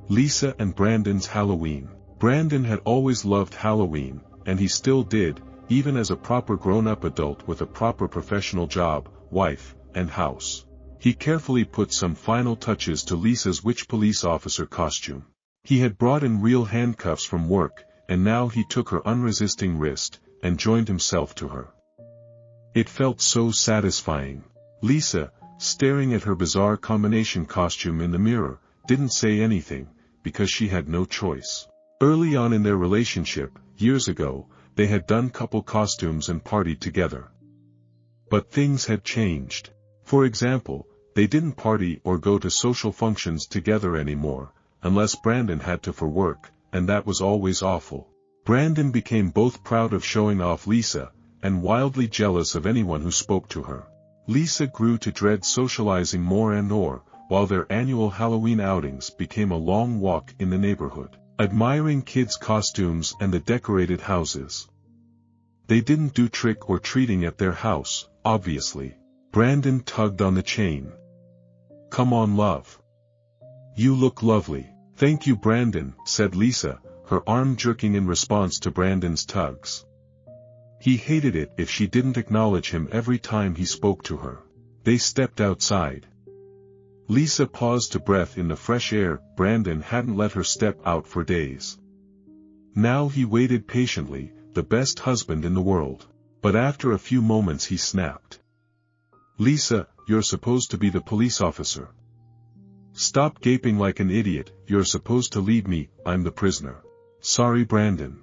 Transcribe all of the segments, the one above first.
Lisa and Brandon's Halloween. Brandon had always loved Halloween, and he still did, even as a proper grown-up adult with a proper professional job, wife, and house. He carefully put some final touches to Lisa's witch police officer costume. He had brought in real handcuffs from work, and now he took her unresisting wrist, and joined himself to her. It felt so satisfying. Lisa, staring at her bizarre combination costume in the mirror, didn't say anything, because she had no choice. Early on in their relationship, years ago, they had done couple costumes and partied together. But things had changed. For example, they didn't party or go to social functions together anymore, unless Brandon had to for work, and that was always awful. Brandon became both proud of showing off Lisa, and wildly jealous of anyone who spoke to her. Lisa grew to dread socializing more and more, while their annual Halloween outings became a long walk in the neighborhood, admiring kids' costumes and the decorated houses. They didn't do trick-or-treating at their house, obviously. Brandon tugged on the chain. "Come on, love. You look lovely." "Thank you, Brandon," said Lisa, her arm jerking in response to Brandon's tugs. He hated it if she didn't acknowledge him every time he spoke to her. They stepped outside. Lisa paused to breathe in the fresh air. Brandon hadn't let her step out for days. Now he waited patiently, the best husband in the world. But after a few moments he snapped. "Lisa, you're supposed to be the police officer. Stop gaping like an idiot. You're supposed to lead me, I'm the prisoner." "Sorry, Brandon."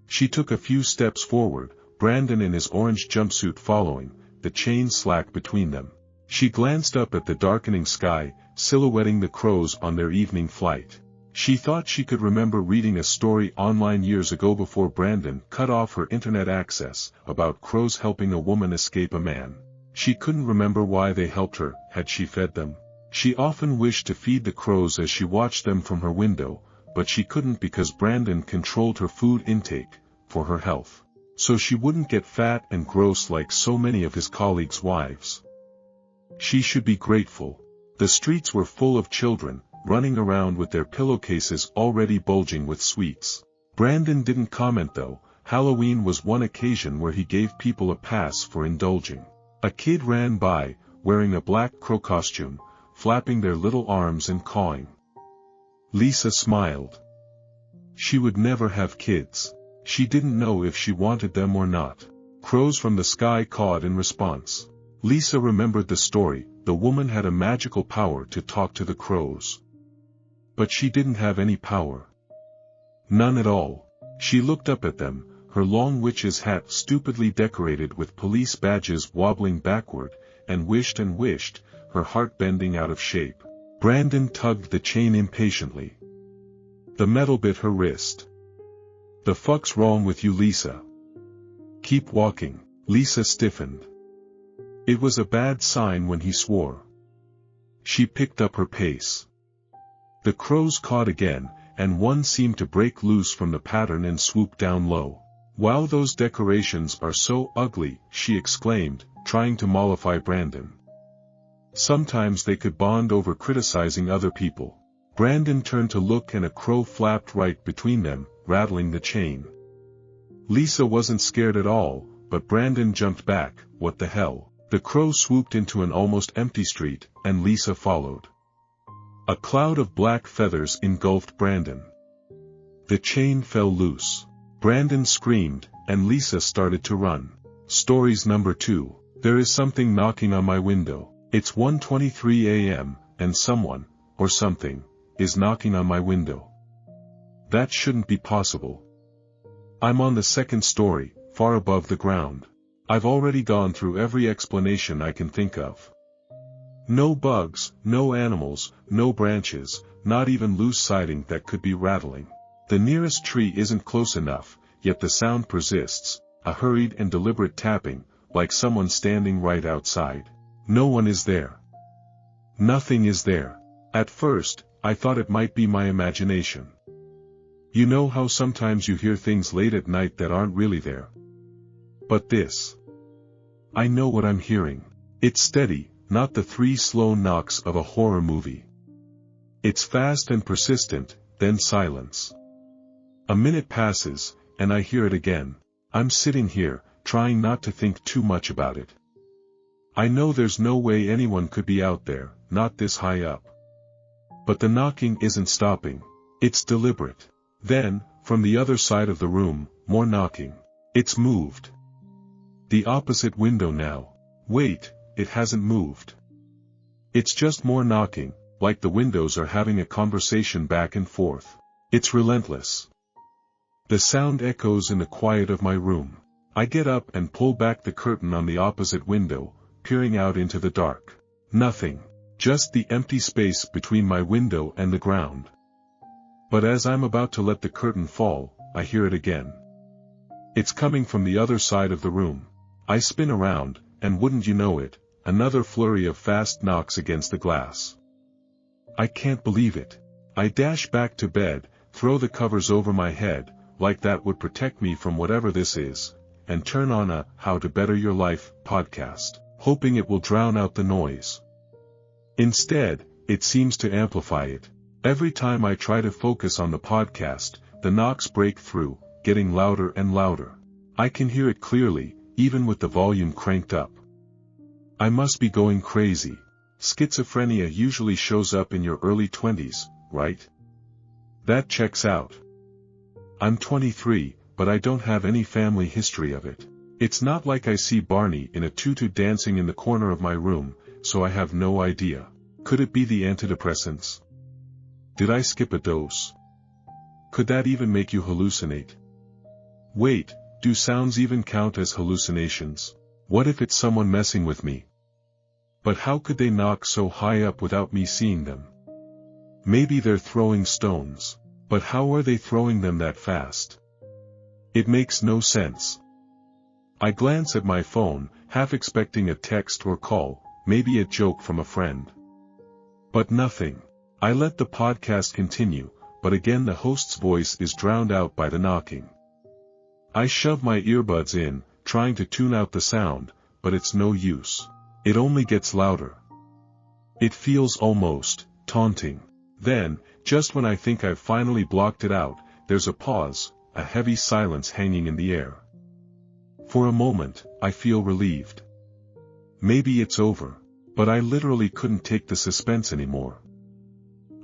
She took a few steps forward, Brandon in his orange jumpsuit following, the chain slack between them. She glanced up at the darkening sky, silhouetting the crows on their evening flight. She thought she could remember reading a story online years ago before Brandon cut off her internet access, about crows helping a woman escape a man. She couldn't remember why they helped her. Had she fed them? She often wished to feed the crows as she watched them from her window, but she couldn't because Brandon controlled her food intake, for her health. So she wouldn't get fat and gross like so many of his colleagues' wives. She should be grateful. The streets were full of children, running around with their pillowcases already bulging with sweets. Brandon didn't comment though. Halloween was one occasion where he gave people a pass for indulging. A kid ran by, wearing a black crow costume, flapping their little arms and cawing. Lisa smiled. She would never have kids. She didn't know if she wanted them or not. Crows from the sky cawed in response. Lisa remembered the story. The woman had a magical power to talk to the crows. But she didn't have any power. None at all. She looked up at them, her long witch's hat stupidly decorated with police badges wobbling backward, and wished, her heart bending out of shape. Brandon tugged the chain impatiently. The metal bit her wrist. "The fuck's wrong with you, Lisa? Keep walking." Lisa stiffened. It was a bad sign when he swore. She picked up her pace. The crows cawed again, and one seemed to break loose from the pattern and swoop down low. "Wow, those decorations are so ugly," she exclaimed, trying to mollify Brandon. Sometimes they could bond over criticizing other people. Brandon turned to look and a crow flapped right between them, rattling the chain. Lisa wasn't scared at all, but Brandon jumped back. What the hell? The crow swooped into an almost empty street, and Lisa followed. A cloud of black feathers engulfed Brandon. The chain fell loose. Brandon screamed, and Lisa started to run. Stories number 2. There is something knocking on my window. It's 1:23 a.m., and someone, or something, is knocking on my window. That shouldn't be possible. I'm on the second story, far above the ground. I've already gone through every explanation I can think of. No bugs, no animals, no branches, not even loose siding that could be rattling. The nearest tree isn't close enough, yet the sound persists, a hurried and deliberate tapping, like someone standing right outside. No one is there. Nothing is there. At first, I thought it might be my imagination. You know how sometimes you hear things late at night that aren't really there? But this. I know what I'm hearing. It's steady, not the 3 slow knocks of a horror movie. It's fast and persistent, then silence. A minute passes, and I hear it again. I'm sitting here, trying not to think too much about it. I know there's no way anyone could be out there, not this high up. But the knocking isn't stopping. It's deliberate. Then, from the other side of the room, more knocking. It's moved. The opposite window now. Wait, it hasn't moved. It's just more knocking, like the windows are having a conversation back and forth. It's relentless. The sound echoes in the quiet of my room. I get up and pull back the curtain on the opposite window, peering out into the dark. Nothing. Just the empty space between my window and the ground. But as I'm about to let the curtain fall, I hear it again. It's coming from the other side of the room. I spin around, and wouldn't you know it, another flurry of fast knocks against the glass. I can't believe it. I dash back to bed, throw the covers over my head, like that would protect me from whatever this is, and turn on a How to Better Your Life podcast, hoping it will drown out the noise. Instead, it seems to amplify it. Every time I try to focus on the podcast, the knocks break through, getting louder and louder. I can hear it clearly, even with the volume cranked up. I must be going crazy. Schizophrenia usually shows up in your early 20s, right? That checks out. I'm 23, but I don't have any family history of it. It's not like I see Barney in a tutu dancing in the corner of my room, so I have no idea. Could it be the antidepressants? Did I skip a dose? Could that even make you hallucinate? Wait, do sounds even count as hallucinations? What if it's someone messing with me? But how could they knock so high up without me seeing them? Maybe they're throwing stones. But how are they throwing them that fast? It makes no sense. I glance at my phone, half expecting a text or call, maybe a joke from a friend. But nothing. I let the podcast continue, but again the host's voice is drowned out by the knocking. I shove my earbuds in, trying to tune out the sound, but it's no use. It only gets louder. It feels almost taunting. Then, just when I think I've finally blocked it out, there's a pause, a heavy silence hanging in the air. For a moment, I feel relieved. Maybe it's over, but I literally couldn't take the suspense anymore.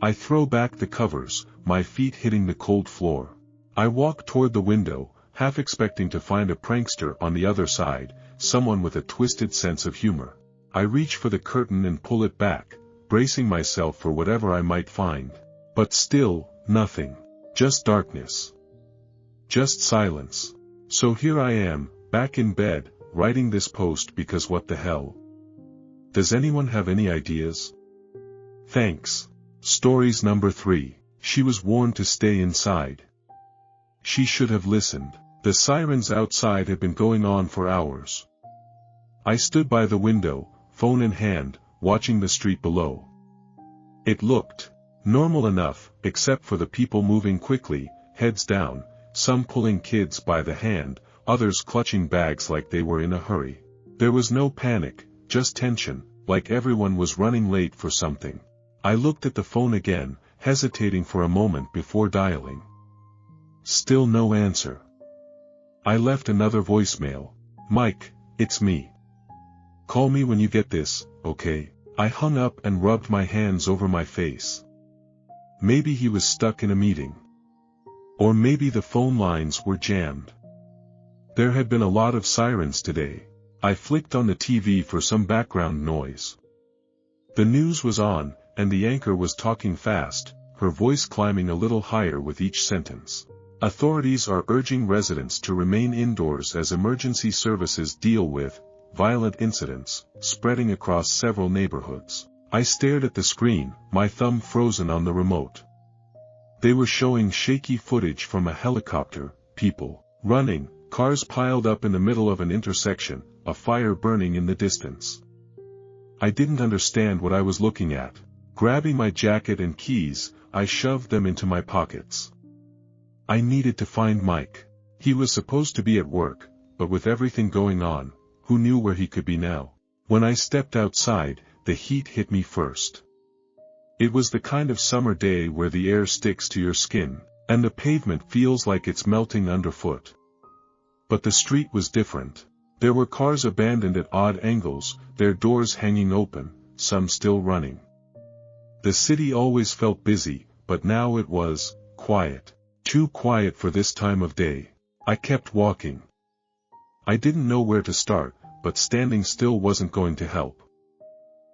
I throw back the covers, my feet hitting the cold floor. I walk toward the window, half expecting to find a prankster on the other side, someone with a twisted sense of humor. I reach for the curtain and pull it back, bracing myself for whatever I might find. But still, nothing. Just darkness. Just silence. So here I am, back in bed, writing this post because what the hell? Does anyone have any ideas? Thanks. Stories number 3. She was warned to stay inside. She should have listened. The sirens outside had been going on for hours. I stood by the window, phone in hand, watching the street below. It looked normal enough, except for the people moving quickly, heads down, some pulling kids by the hand, others clutching bags like they were in a hurry. There was no panic, just tension, like everyone was running late for something. I looked at the phone again, hesitating for a moment before dialing. Still no answer. I left another voicemail. Mike, it's me. Call me when you get this, okay? I hung up and rubbed my hands over my face. Maybe he was stuck in a meeting. Or maybe the phone lines were jammed. There had been a lot of sirens today. I flicked on the TV for some background noise. The news was on, and the anchor was talking fast, her voice climbing a little higher with each sentence. Authorities are urging residents to remain indoors as emergency services deal with violent incidents spreading across several neighborhoods. I stared at the screen, my thumb frozen on the remote. They were showing shaky footage from a helicopter, people running, cars piled up in the middle of an intersection, a fire burning in the distance. I didn't understand what I was looking at. Grabbing my jacket and keys, I shoved them into my pockets. I needed to find Mike. He was supposed to be at work, but with everything going on, who knew where he could be now? When I stepped outside, the heat hit me first. It was the kind of summer day where the air sticks to your skin, and the pavement feels like it's melting underfoot. But the street was different. There were cars abandoned at odd angles, their doors hanging open, some still running. The city always felt busy, but now it was quiet. Too quiet for this time of day. I kept walking. I didn't know where to start, but standing still wasn't going to help.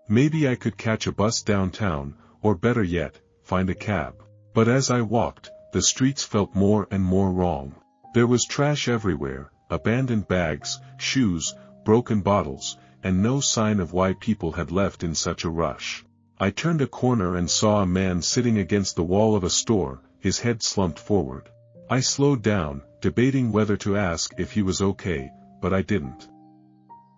Maybe I could catch a bus downtown, or better yet, find a cab. But as I walked, the streets felt more and more wrong. There was trash everywhere, abandoned bags, shoes, broken bottles, and no sign of why people had left in such a rush. I turned a corner and saw a man sitting against the wall of a store, his head slumped forward. I slowed down, debating whether to ask if he was okay, but I didn't.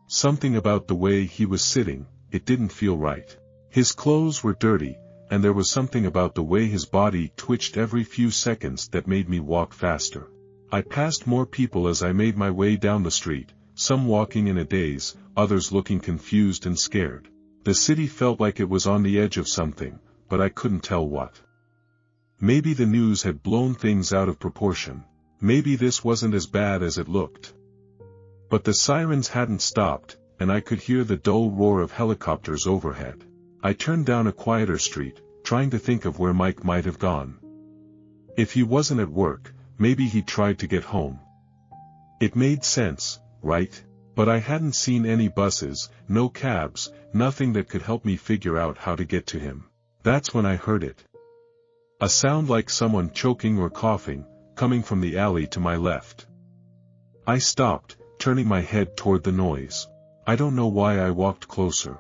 Something about the way he was sitting, it didn't feel right. His clothes were dirty, and there was something about the way his body twitched every few seconds that made me walk faster. I passed more people as I made my way down the street, some walking in a daze, others looking confused and scared. The city felt like it was on the edge of something, but I couldn't tell what. Maybe the news had blown things out of proportion. Maybe this wasn't as bad as it looked. But the sirens hadn't stopped, and I could hear the dull roar of helicopters overhead. I turned down a quieter street, trying to think of where Mike might have gone. If he wasn't at work, maybe he tried to get home. It made sense, right? But I hadn't seen any buses, no cabs, nothing that could help me figure out how to get to him. That's when I heard it. A sound like someone choking or coughing, coming from the alley to my left. I stopped, turning my head toward the noise. I don't know why I walked closer.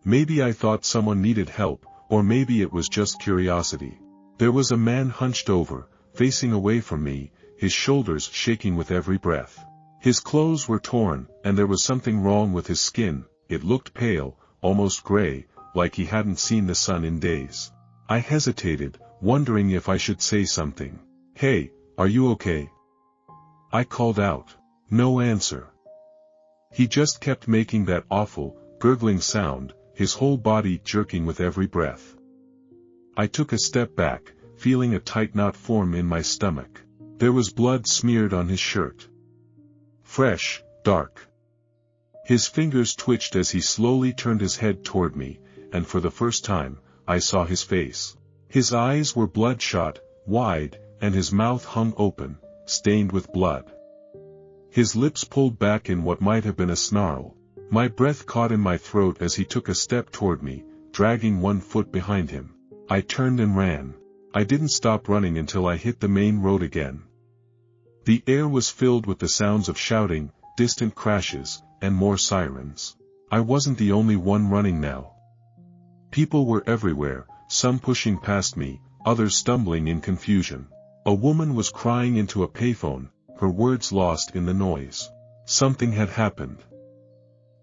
Maybe I thought someone needed help, or maybe it was just curiosity. There was a man hunched over, facing away from me, his shoulders shaking with every breath. His clothes were torn, and there was something wrong with his skin. It looked pale, almost gray, like he hadn't seen the sun in days. I hesitated, wondering if I should say something. "Hey, are you okay?" I called out. No answer. He just kept making that awful, gurgling sound, his whole body jerking with every breath. I took a step back, feeling a tight knot form in my stomach. There was blood smeared on his shirt. Fresh, dark. His fingers twitched as he slowly turned his head toward me, and for the first time, I saw his face. His eyes were bloodshot, wide, and his mouth hung open, stained with blood. His lips pulled back in what might have been a snarl. My breath caught in my throat as he took a step toward me, dragging one foot behind him. I turned and ran. I didn't stop running until I hit the main road again. The air was filled with the sounds of shouting, distant crashes, and more sirens. I wasn't the only one running now. People were everywhere, some pushing past me, others stumbling in confusion. A woman was crying into a payphone, her words lost in the noise. Something had happened.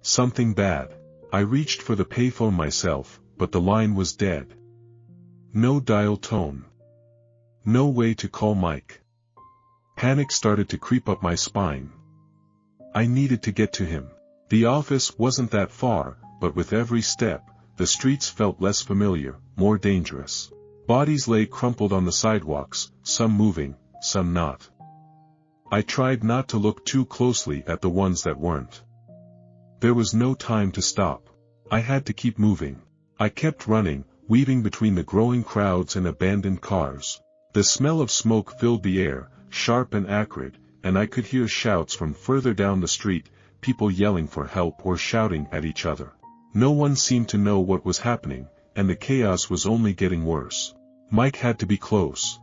Something bad. I reached for the payphone myself, but the line was dead. No dial tone. No way to call Mike. Panic started to creep up my spine. I needed to get to him. The office wasn't that far, but with every step, the streets felt less familiar, more dangerous. Bodies lay crumpled on the sidewalks, some moving, some not. I tried not to look too closely at the ones that weren't. There was no time to stop. I had to keep moving. I kept running, weaving between the growing crowds and abandoned cars. The smell of smoke filled the air, sharp and acrid, and I could hear shouts from further down the street, people yelling for help or shouting at each other. No one seemed to know what was happening, and the chaos was only getting worse. Mike had to be close.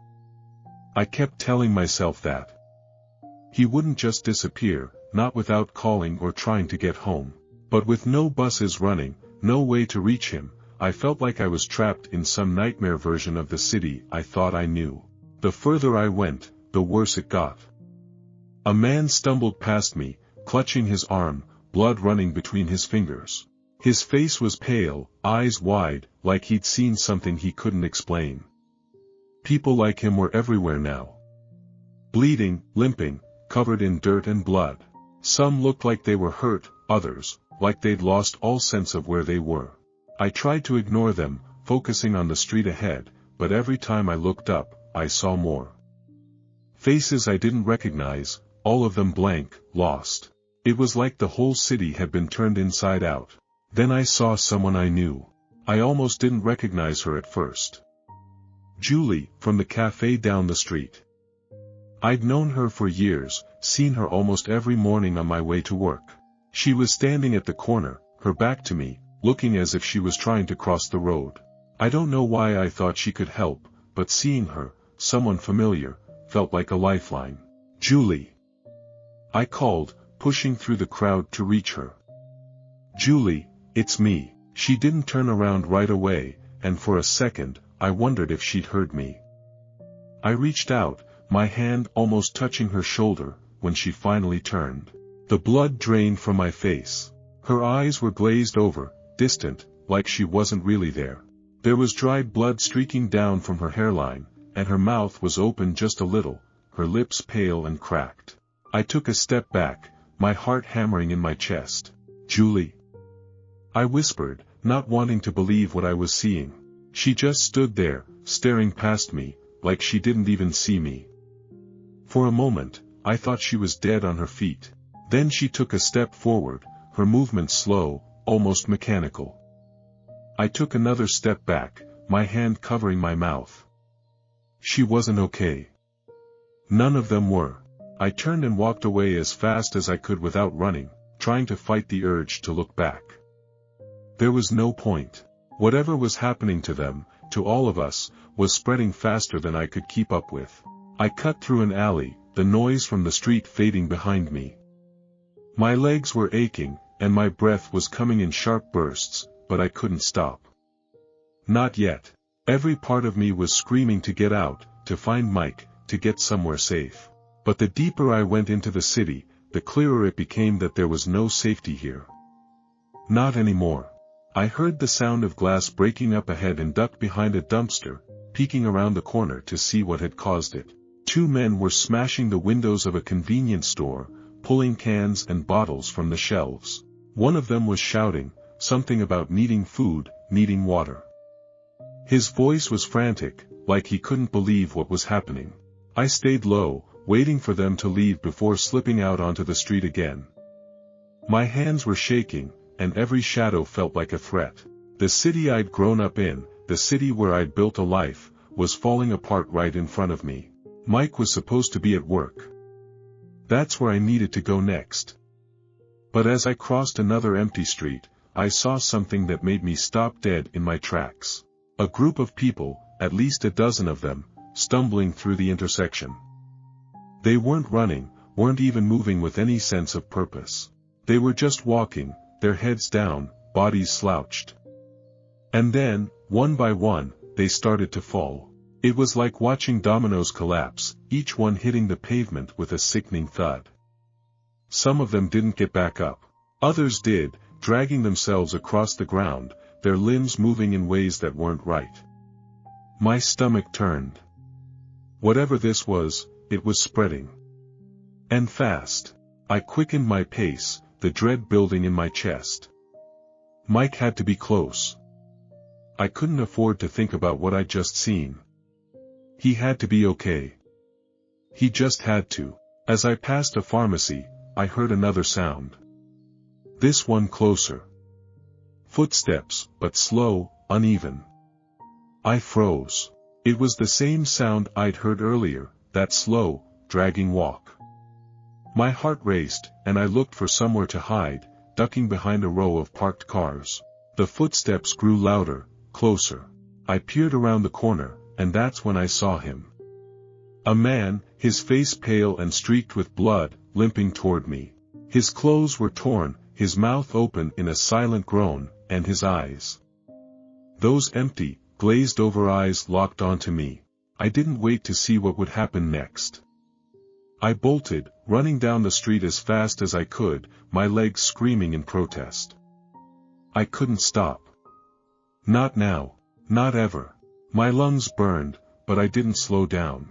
I kept telling myself that. He wouldn't just disappear, not without calling or trying to get home. But with no buses running, no way to reach him, I felt like I was trapped in some nightmare version of the city I thought I knew. The further I went, the worse it got. A man stumbled past me, clutching his arm, blood running between his fingers. His face was pale, eyes wide, like he'd seen something he couldn't explain. People like him were everywhere now. Bleeding, limping, covered in dirt and blood. Some looked like they were hurt, others, like they'd lost all sense of where they were. I tried to ignore them, focusing on the street ahead, but every time I looked up, I saw more faces I didn't recognize, all of them blank, lost. It was like the whole city had been turned inside out. Then I saw someone I knew. I almost didn't recognize her at first. Julie, from the cafe down the street. I'd known her for years, seen her almost every morning on my way to work. She was standing at the corner, her back to me, looking as if she was trying to cross the road. I don't know why I thought she could help, but seeing her, someone familiar, felt like a lifeline. Julie. I called, pushing through the crowd to reach her. Julie, it's me. She didn't turn around right away, and for a second, I wondered if she'd heard me. I reached out, my hand almost touching her shoulder, when she finally turned. The blood drained from my face. Her eyes were glazed over, distant, like she wasn't really there. There was dried blood streaking down from her hairline, and her mouth was open just a little, her lips pale and cracked. I took a step back, my heart hammering in my chest. Julie. I whispered, not wanting to believe what I was seeing. She just stood there, staring past me, like she didn't even see me. For a moment, I thought she was dead on her feet. Then she took a step forward, her movement slow, almost mechanical. I took another step back, my hand covering my mouth. She wasn't okay. None of them were. I turned and walked away as fast as I could without running, trying to fight the urge to look back. There was no point. Whatever was happening to them, to all of us, was spreading faster than I could keep up with. I cut through an alley, the noise from the street fading behind me. My legs were aching, and my breath was coming in sharp bursts, but I couldn't stop. Not yet. Every part of me was screaming to get out, to find Mike, to get somewhere safe. But the deeper I went into the city, the clearer it became that there was no safety here. Not anymore. I heard the sound of glass breaking up ahead and ducked behind a dumpster, peeking around the corner to see what had caused it. Two men were smashing the windows of a convenience store, pulling cans and bottles from the shelves. One of them was shouting, something about needing food, needing water. His voice was frantic, like he couldn't believe what was happening. I stayed low, waiting for them to leave before slipping out onto the street again. My hands were shaking, and every shadow felt like a threat. The city I'd grown up in, the city where I'd built a life, was falling apart right in front of me. Mike was supposed to be at work. That's where I needed to go next. But as I crossed another empty street, I saw something that made me stop dead in my tracks. A group of people, at least a dozen of them, stumbling through the intersection. They weren't running, weren't even moving with any sense of purpose. They were just walking, their heads down, bodies slouched. And then, one by one, they started to fall. It was like watching dominoes collapse, each one hitting the pavement with a sickening thud. Some of them didn't get back up. Others did, dragging themselves across the ground, their limbs moving in ways that weren't right. My stomach turned. Whatever this was, it was spreading. And fast. I quickened my pace, the dread building in my chest. Mike had to be close. I couldn't afford to think about what I'd just seen. He had to be okay. He just had to. As I passed a pharmacy, I heard another sound. This one closer. Footsteps, but slow, uneven. I froze. It was the same sound I'd heard earlier, that slow, dragging walk. My heart raced, and I looked for somewhere to hide, ducking behind a row of parked cars. The footsteps grew louder, closer. I peered around the corner, and that's when I saw him. A man, his face pale and streaked with blood, limping toward me. His clothes were torn, his mouth open in a silent groan, and his eyes. Those empty, glazed-over eyes locked onto me. I didn't wait to see what would happen next. I bolted, running down the street as fast as I could, my legs screaming in protest. I couldn't stop. Not now, not ever. My lungs burned, but I didn't slow down.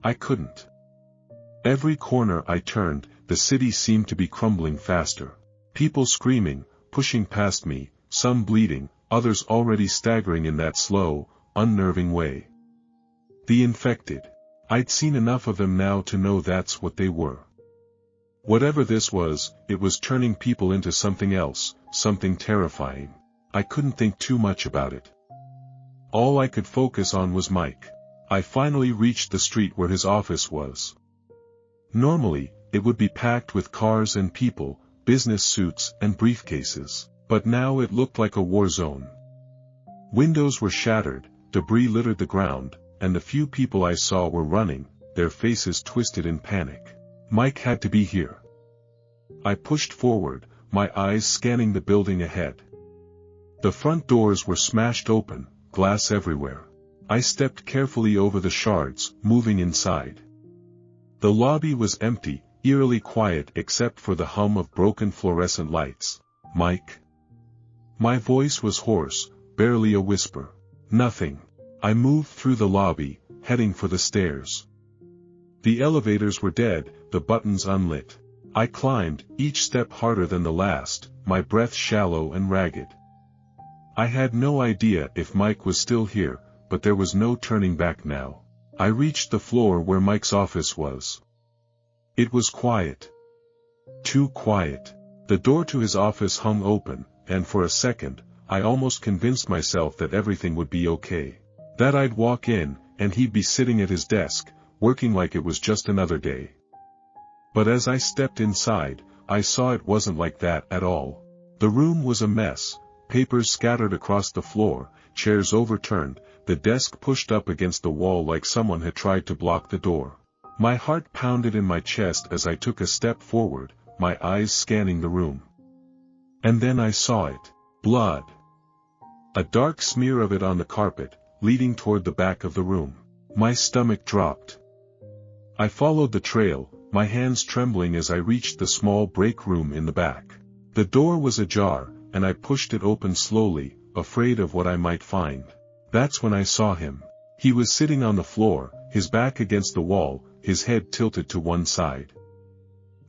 I couldn't. Every corner I turned, the city seemed to be crumbling faster. People screaming, pushing past me, some bleeding, others already staggering in that slow, unnerving way. The infected. I'd seen enough of them now to know that's what they were. Whatever this was, it was turning people into something else, something terrifying. I couldn't think too much about it. All I could focus on was Mike. I finally reached the street where his office was. Normally, it would be packed with cars and people, business suits and briefcases, but now it looked like a war zone. Windows were shattered, debris littered the ground, and the few people I saw were running, their faces twisted in panic. Mike had to be here. I pushed forward, my eyes scanning the building ahead. The front doors were smashed open, glass everywhere. I stepped carefully over the shards, moving inside. The lobby was empty, eerily quiet except for the hum of broken fluorescent lights. Mike? My voice was hoarse, barely a whisper. Nothing. I moved through the lobby, heading for the stairs. The elevators were dead, the buttons unlit. I climbed, each step harder than the last, my breath shallow and ragged. I had no idea if Mike was still here, but there was no turning back now. I reached the floor where Mike's office was. It was quiet. Too quiet. The door to his office hung open, and for a second, I almost convinced myself that everything would be okay. That I'd walk in, and he'd be sitting at his desk, working like it was just another day. But as I stepped inside, I saw it wasn't like that at all. The room was a mess, papers scattered across the floor, chairs overturned, the desk pushed up against the wall like someone had tried to block the door. My heart pounded in my chest as I took a step forward, my eyes scanning the room. And then I saw it. Blood. A dark smear of it on the carpet, leading toward the back of the room. My stomach dropped. I followed the trail, my hands trembling as I reached the small break room in the back. The door was ajar, and I pushed it open slowly, afraid of what I might find. That's when I saw him. He was sitting on the floor, his back against the wall, his head tilted to one side.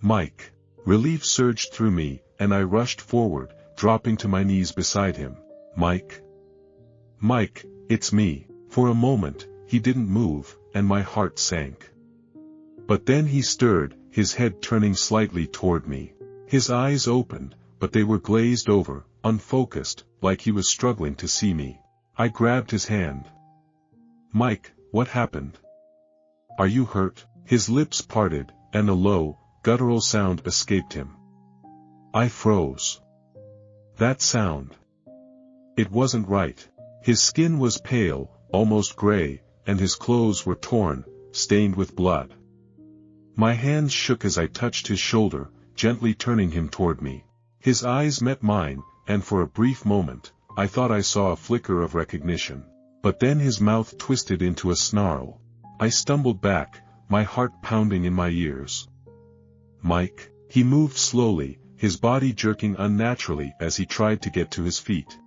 Mike. Relief surged through me, and I rushed forward, dropping to my knees beside him. Mike? Mike, it's me. For a moment, he didn't move, and my heart sank. But then he stirred, his head turning slightly toward me. His eyes opened, but they were glazed over, unfocused, like he was struggling to see me. I grabbed his hand. Mike, what happened? Are you hurt? His lips parted, and a low, guttural sound escaped him. I froze. That sound. It wasn't right. His skin was pale, almost gray, and his clothes were torn, stained with blood. My hands shook as I touched his shoulder, gently turning him toward me. His eyes met mine, and for a brief moment, I thought I saw a flicker of recognition. But then his mouth twisted into a snarl. I stumbled back, my heart pounding in my ears. Mike? He moved slowly, his body jerking unnaturally as he tried to get to his feet.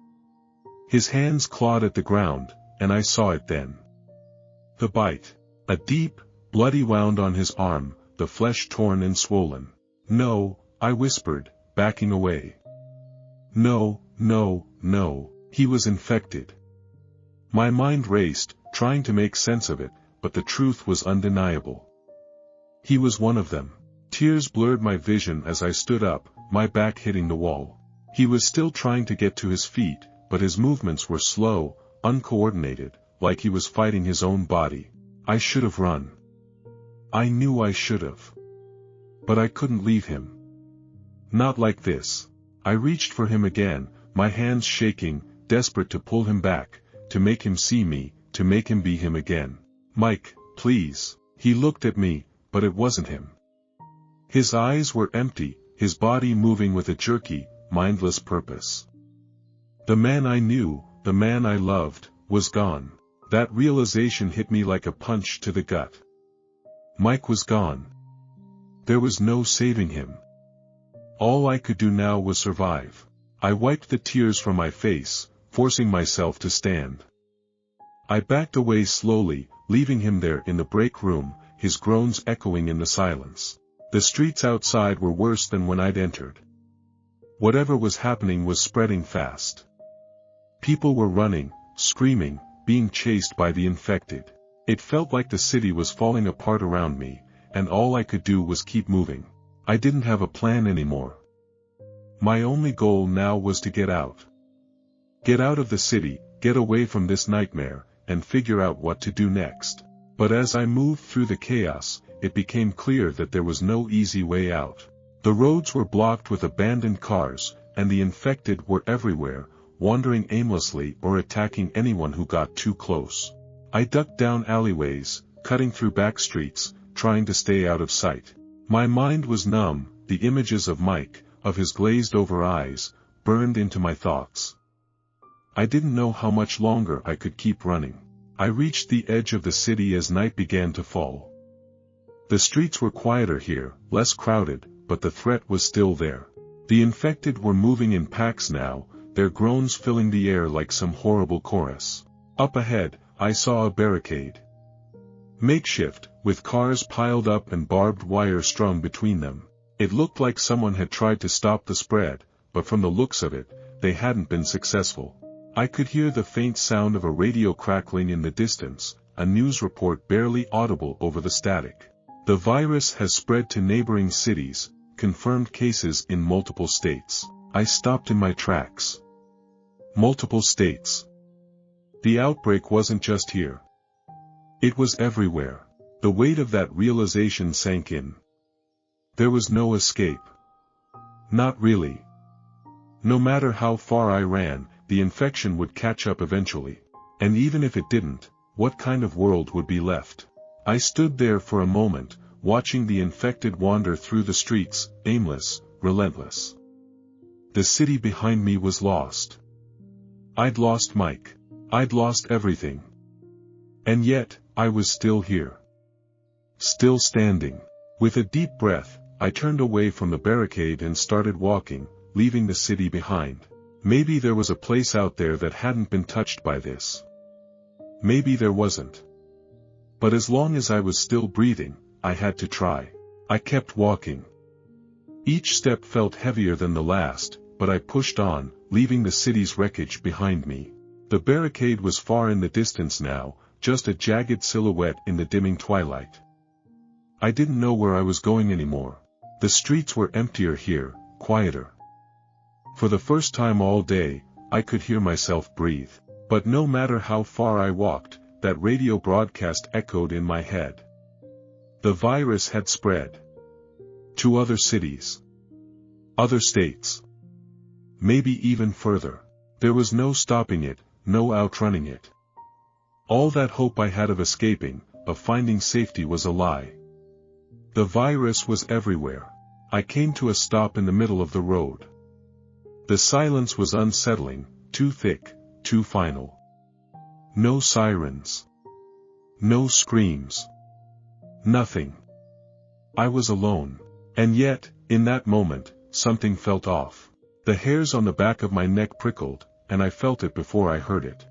His hands clawed at the ground, and I saw it then. The bite. A deep, bloody wound on his arm, the flesh torn and swollen. No, I whispered, backing away. No, no, no, he was infected. My mind raced, trying to make sense of it, but the truth was undeniable. He was one of them. Tears blurred my vision as I stood up, my back hitting the wall. He was still trying to get to his feet, but his movements were slow, uncoordinated, like he was fighting his own body. I should have run. I knew I should have. But I couldn't leave him. Not like this. I reached for him again, my hands shaking, desperate to pull him back, to make him see me, to make him be him again. Mike, please. He looked at me, but it wasn't him. His eyes were empty, his body moving with a jerky, mindless purpose. The man I knew, the man I loved, was gone. That realization hit me like a punch to the gut. Mike was gone. There was no saving him. All I could do now was survive. I wiped the tears from my face, forcing myself to stand. I backed away slowly, leaving him there in the break room, his groans echoing in the silence. The streets outside were worse than when I'd entered. Whatever was happening was spreading fast. People were running, screaming, being chased by the infected. It felt like the city was falling apart around me, and all I could do was keep moving. I didn't have a plan anymore. My only goal now was to get out. Get out of the city, get away from this nightmare, and figure out what to do next. But as I moved through the chaos, it became clear that there was no easy way out. The roads were blocked with abandoned cars, and the infected were everywhere, wandering aimlessly or attacking anyone who got too close. I ducked down alleyways, cutting through back streets, trying to stay out of sight. My mind was numb, the images of Mike, of his glazed-over eyes, burned into my thoughts. I didn't know how much longer I could keep running. I reached the edge of the city as night began to fall. The streets were quieter here, less crowded, but the threat was still there. The infected were moving in packs now, their groans filling the air like some horrible chorus. Up ahead, I saw a barricade. Makeshift, with cars piled up and barbed wire strung between them. It looked like someone had tried to stop the spread, but from the looks of it, they hadn't been successful. I could hear the faint sound of a radio crackling in the distance, a news report barely audible over the static. The virus has spread to neighboring cities, confirmed cases in multiple states. I stopped in my tracks. Multiple states. The outbreak wasn't just here. It was everywhere. The weight of that realization sank in. There was no escape. Not really. No matter how far I ran, the infection would catch up eventually. And even if it didn't, what kind of world would be left? I stood there for a moment, watching the infected wander through the streets, aimless, relentless. The city behind me was lost. I'd lost Mike. I'd lost everything. And yet, I was still here. Still standing. With a deep breath, I turned away from the barricade and started walking, leaving the city behind. Maybe there was a place out there that hadn't been touched by this. Maybe there wasn't. But as long as I was still breathing, I had to try. I kept walking. Each step felt heavier than the last, but I pushed on, leaving the city's wreckage behind me. The barricade was far in the distance now, just a jagged silhouette in the dimming twilight. I didn't know where I was going anymore. The streets were emptier here, quieter. For the first time all day, I could hear myself breathe. But no matter how far I walked, that radio broadcast echoed in my head. The virus had spread. To other cities. Other states. Maybe even further. There was no stopping it, no outrunning it. All that hope I had of escaping, of finding safety was a lie. The virus was everywhere. I came to a stop in the middle of the road. The silence was unsettling, too thick, too final. No sirens. No screams. Nothing. I was alone. And yet, in that moment, something felt off. The hairs on the back of my neck prickled, and I felt it before I heard it.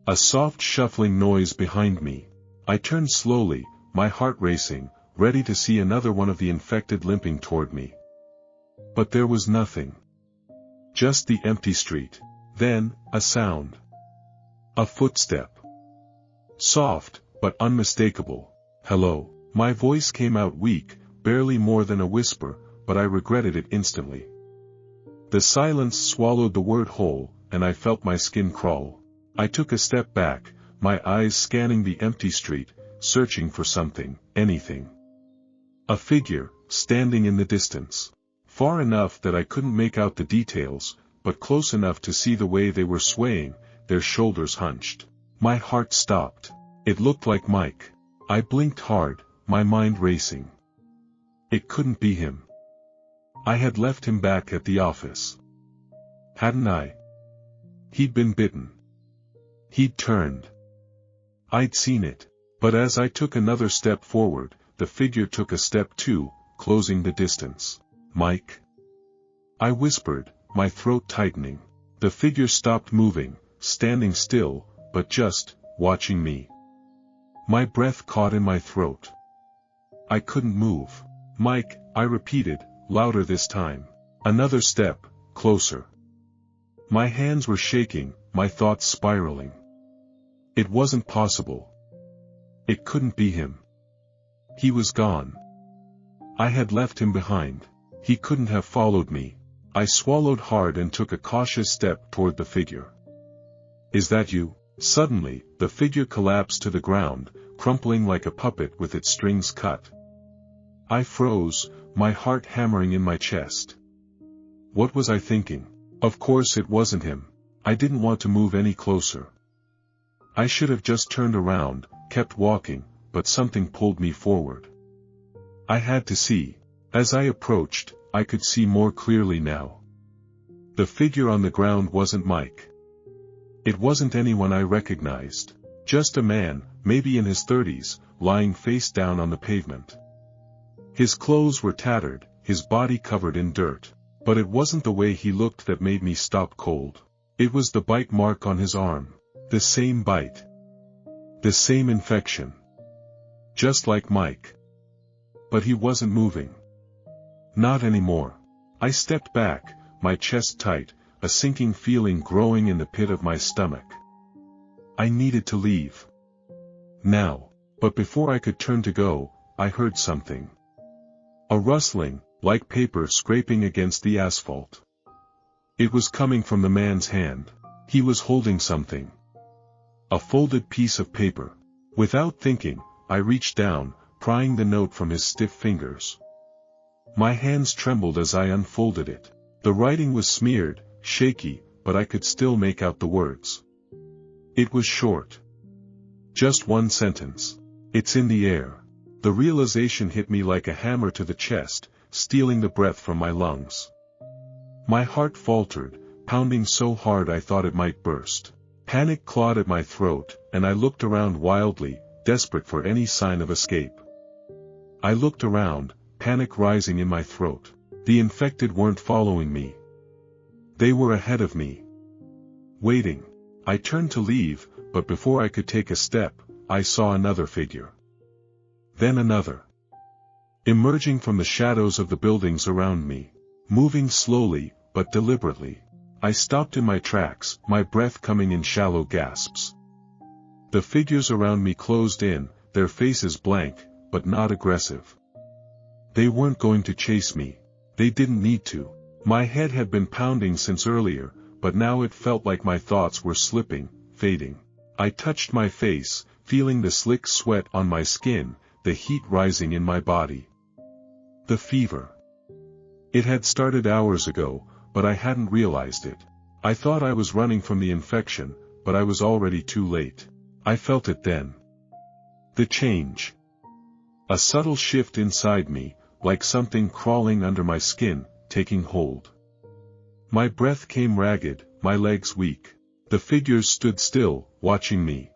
A soft shuffling noise behind me. I turned slowly, my heart racing, ready to see another one of the infected limping toward me. But there was nothing. Just the empty street. Then, a sound. A footstep. Soft, but unmistakable. Hello. My voice came out weak, barely more than a whisper, but I regretted it instantly. The silence swallowed the word whole, and I felt my skin crawl. I took a step back, my eyes scanning the empty street, searching for something, anything. A figure, standing in the distance. Far enough that I couldn't make out the details, but close enough to see the way they were swaying, their shoulders hunched. My heart stopped. It looked like Mike. I blinked hard, my mind racing. It couldn't be him. I had left him back at the office. Hadn't I? He'd been bitten. He'd turned. I'd seen it. But as I took another step forward, the figure took a step too, closing the distance. Mike? I whispered, my throat tightening. The figure stopped moving, standing still, but just, watching me. My breath caught in my throat. I couldn't move. Mike, I repeated, louder this time. Another step, closer. My hands were shaking, my thoughts spiraling. It wasn't possible. It couldn't be him. He was gone. I had left him behind. He couldn't have followed me. I swallowed hard and took a cautious step toward the figure. "Is that you?" Suddenly, the figure collapsed to the ground, crumpling like a puppet with its strings cut. I froze, my heart hammering in my chest. What was I thinking? Of course it wasn't him. I didn't want to move any closer. I should have just turned around, kept walking, but something pulled me forward. I had to see. As I approached, I could see more clearly now. The figure on the ground wasn't Mike. It wasn't anyone I recognized. Just a man, maybe in his 30s, lying face down on the pavement. His clothes were tattered, his body covered in dirt. But it wasn't the way he looked that made me stop cold. It was the bite mark on his arm. The same bite. The same infection. Just like Mike. But he wasn't moving. Not anymore. I stepped back, my chest tight, a sinking feeling growing in the pit of my stomach. I needed to leave. Now. But before I could turn to go, I heard something. A rustling, like paper scraping against the asphalt. It was coming from the man's hand. He was holding something. A folded piece of paper. Without thinking, I reached down, prying the note from his stiff fingers. My hands trembled as I unfolded it. The writing was smeared, shaky, but I could still make out the words. It was short. Just one sentence. "It's in the air." The realization hit me like a hammer to the chest, stealing the breath from my lungs. My heart faltered, pounding so hard I thought it might burst. Panic clawed at my throat, and I looked around wildly, desperate for any sign of escape. I looked around, panic rising in my throat. The infected weren't following me. They were ahead of me. Waiting. I turned to leave, but before I could take a step, I saw another figure. Then another. Emerging from the shadows of the buildings around me. Moving slowly, but deliberately. I stopped in my tracks, my breath coming in shallow gasps. The figures around me closed in, their faces blank, but not aggressive. They weren't going to chase me. They didn't need to. My head had been pounding since earlier, but now it felt like my thoughts were slipping, fading. I touched my face, feeling the slick sweat on my skin, the heat rising in my body. The fever. It had started hours ago, but I hadn't realized it. I thought I was running from the infection, but I was already too late. I felt it then. The change. A subtle shift inside me, like something crawling under my skin, taking hold. My breath came ragged, my legs weak. The figures stood still, watching me.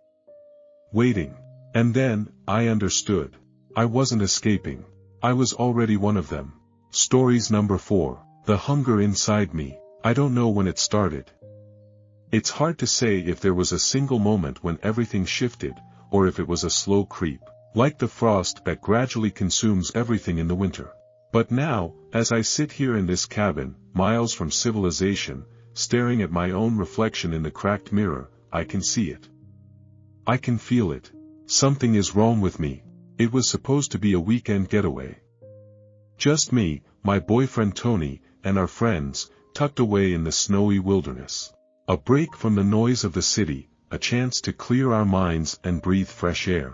Waiting. And then, I understood. I wasn't escaping. I was already one of them. Stories number 4. The hunger inside me. I don't know when it started. It's hard to say if there was a single moment when everything shifted, or if it was a slow creep, like the frost that gradually consumes everything in the winter. But now, as I sit here in this cabin, miles from civilization, staring at my own reflection in the cracked mirror, I can see it. I can feel it. Something is wrong with me. It was supposed to be a weekend getaway. Just me, my boyfriend Tony, and our friends, tucked away in the snowy wilderness. A break from the noise of the city, a chance to clear our minds and breathe fresh air.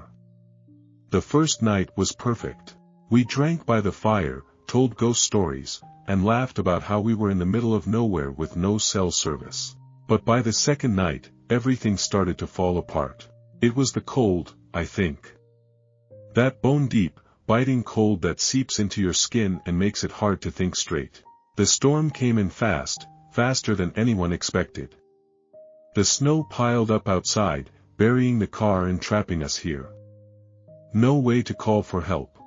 The first night was perfect. We drank by the fire, told ghost stories, and laughed about how we were in the middle of nowhere with no cell service. But by the second night, everything started to fall apart. It was the cold, I think. That bone-deep, biting cold that seeps into your skin and makes it hard to think straight. The storm came in fast, faster than anyone expected. The snow piled up outside, burying the car and trapping us here. No way to call for help.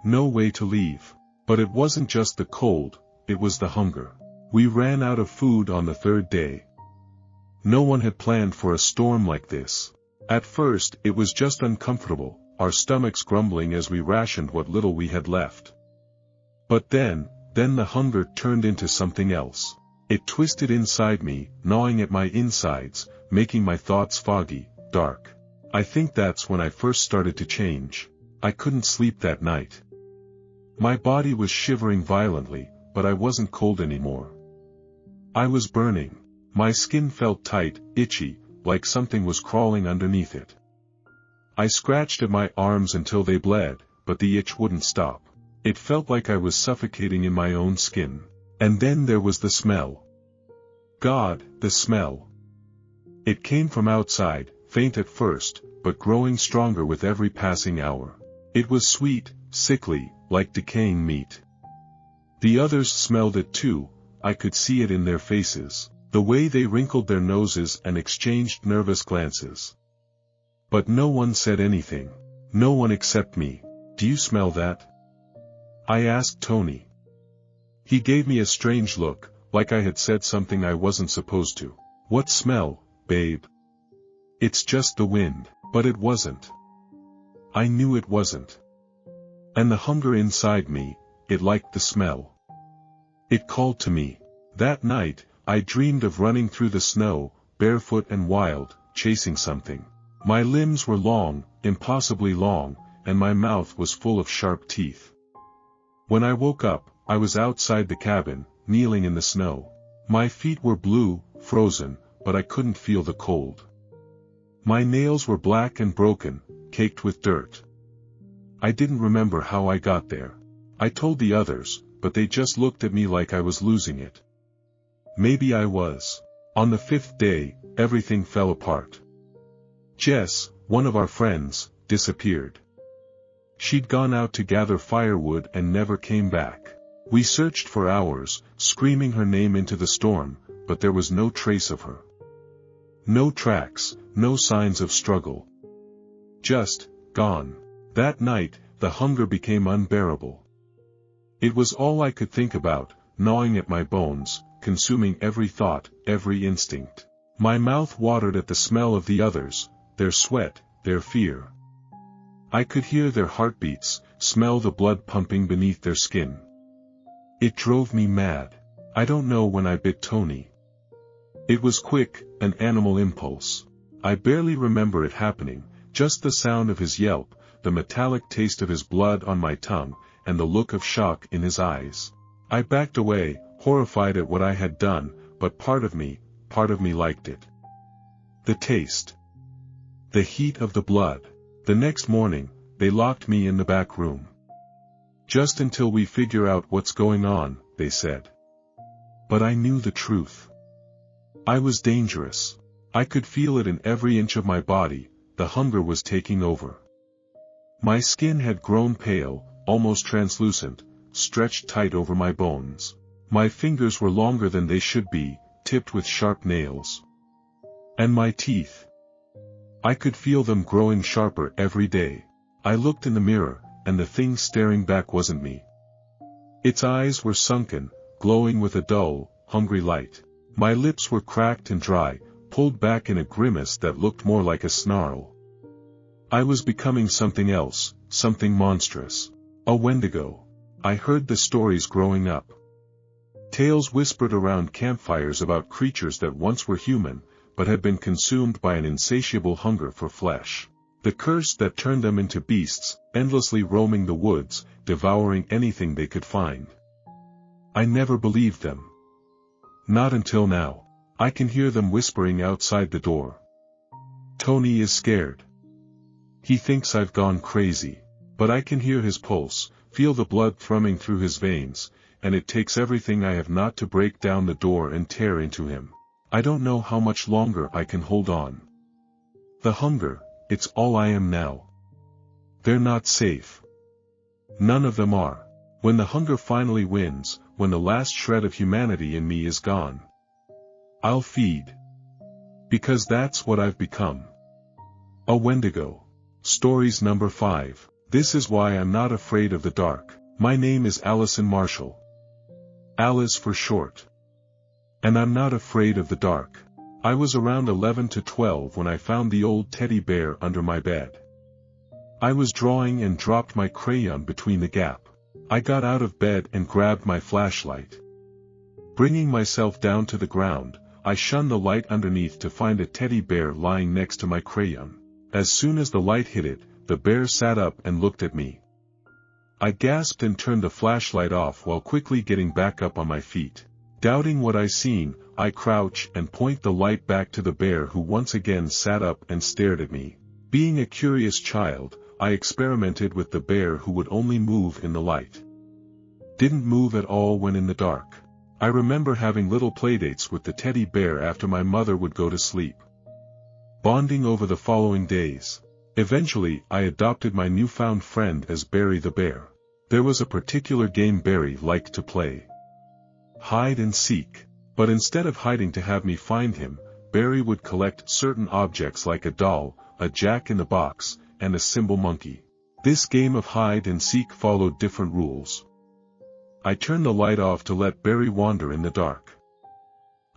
No way to leave. But it wasn't just the cold, it was the hunger. We ran out of food on the third day. No one had planned for a storm like this. At first, it was just uncomfortable, our stomachs grumbling as we rationed what little we had left. But then the hunger turned into something else. It twisted inside me, gnawing at my insides, making my thoughts foggy, dark. I think that's when I first started to change. I couldn't sleep that night. My body was shivering violently, but I wasn't cold anymore. I was burning. My skin felt tight, itchy, like something was crawling underneath it. I scratched at my arms until they bled, but the itch wouldn't stop. It felt like I was suffocating in my own skin. And then there was the smell. God, the smell. It came from outside, faint at first, but growing stronger with every passing hour. It was sweet, sickly, like decaying meat. The others smelled it too. I could see it in their faces, the way they wrinkled their noses and exchanged nervous glances. But no one said anything. No one except me. Do you smell that? I asked Tony. He gave me a strange look, like I had said something I wasn't supposed to. What smell, babe? It's just the wind. But it wasn't. I knew it wasn't. And the hunger inside me, it liked the smell. It called to me. That night, I dreamed of running through the snow, barefoot and wild, chasing something. My limbs were long, impossibly long, and my mouth was full of sharp teeth. When I woke up, I was outside the cabin, kneeling in the snow. My feet were blue, frozen, but I couldn't feel the cold. My nails were black and broken, caked with dirt. I didn't remember how I got there. I told the others, but they just looked at me like I was losing it. Maybe I was. On the 5th day, everything fell apart. Jess, one of our friends, disappeared. She'd gone out to gather firewood and never came back. We searched for hours, screaming her name into the storm, but there was no trace of her. No tracks, no signs of struggle. Just, gone. That night, the hunger became unbearable. It was all I could think about, gnawing at my bones, consuming every thought, every instinct. My mouth watered at the smell of the others, their sweat, their fear. I could hear their heartbeats, smell the blood pumping beneath their skin. It drove me mad. I don't know when I bit Tony. It was quick, an animal impulse. I barely remember it happening, just the sound of his yelp, the metallic taste of his blood on my tongue, and the look of shock in his eyes. I backed away, horrified at what I had done, but part of me liked it. The taste. The heat of the blood. The next morning, they locked me in the back room. Just until we figure out what's going on, they said. But I knew the truth. I was dangerous. I could feel it in every inch of my body. The hunger was taking over. My skin had grown pale, almost translucent, stretched tight over my bones. My fingers were longer than they should be, tipped with sharp nails. And my teeth. I could feel them growing sharper every day. I looked in the mirror, and the thing staring back wasn't me. Its eyes were sunken, glowing with a dull, hungry light. My lips were cracked and dry, pulled back in a grimace that looked more like a snarl. I was becoming something else, something monstrous. A Wendigo. I heard the stories growing up. Tales whispered around campfires about creatures that once were human, but had been consumed by an insatiable hunger for flesh. The curse that turned them into beasts, endlessly roaming the woods, devouring anything they could find. I never believed them. Not until now. I can hear them whispering outside the door. Tony is scared. He thinks I've gone crazy. But I can hear his pulse, feel the blood thrumming through his veins, and it takes everything I have not to break down the door and tear into him. I don't know how much longer I can hold on. The hunger, it's all I am now. They're not safe. None of them are. When the hunger finally wins, when the last shred of humanity in me is gone, I'll feed. Because that's what I've become. A Wendigo. Stories number 5. This is why I'm not afraid of the dark. My name is Allison Marshall. Alice for short. And I'm not afraid of the dark. I was around 11 to 12 when I found the old teddy bear under my bed. I was drawing and dropped my crayon between the gap. I got out of bed and grabbed my flashlight. Bringing myself down to the ground, I shone the light underneath to find a teddy bear lying next to my crayon. As soon as the light hit it, the bear sat up and looked at me. I gasped and turned the flashlight off while quickly getting back up on my feet. Doubting what I seen, I crouch and point the light back to the bear, who once again sat up and stared at me. Being a curious child, I experimented with the bear, who would only move in the light. Didn't move at all when in the dark. I remember having little playdates with the teddy bear after my mother would go to sleep. Bonding over the following days. Eventually, I adopted my newfound friend as Barry the bear. There was a particular game Barry liked to play. Hide and seek. But instead of hiding to have me find him, Barry would collect certain objects like a doll, a jack-in-the-box, and a cymbal monkey. This game of hide and seek followed different rules. I turn the light off to let Barry wander in the dark.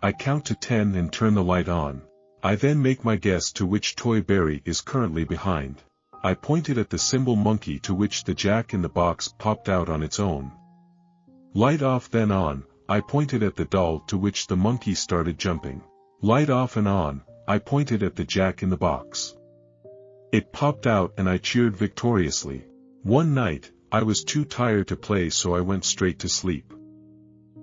I count to 10 and turn the light on. I then make my guess to which toy Barry is currently behind. I pointed at the cymbal monkey, to which the jack-in-the-box popped out on its own. Light off then on, I pointed at the doll, to which the monkey started jumping. Light off and on, I pointed at the jack-in-the-box. It popped out and I cheered victoriously. One night, I was too tired to play, so I went straight to sleep.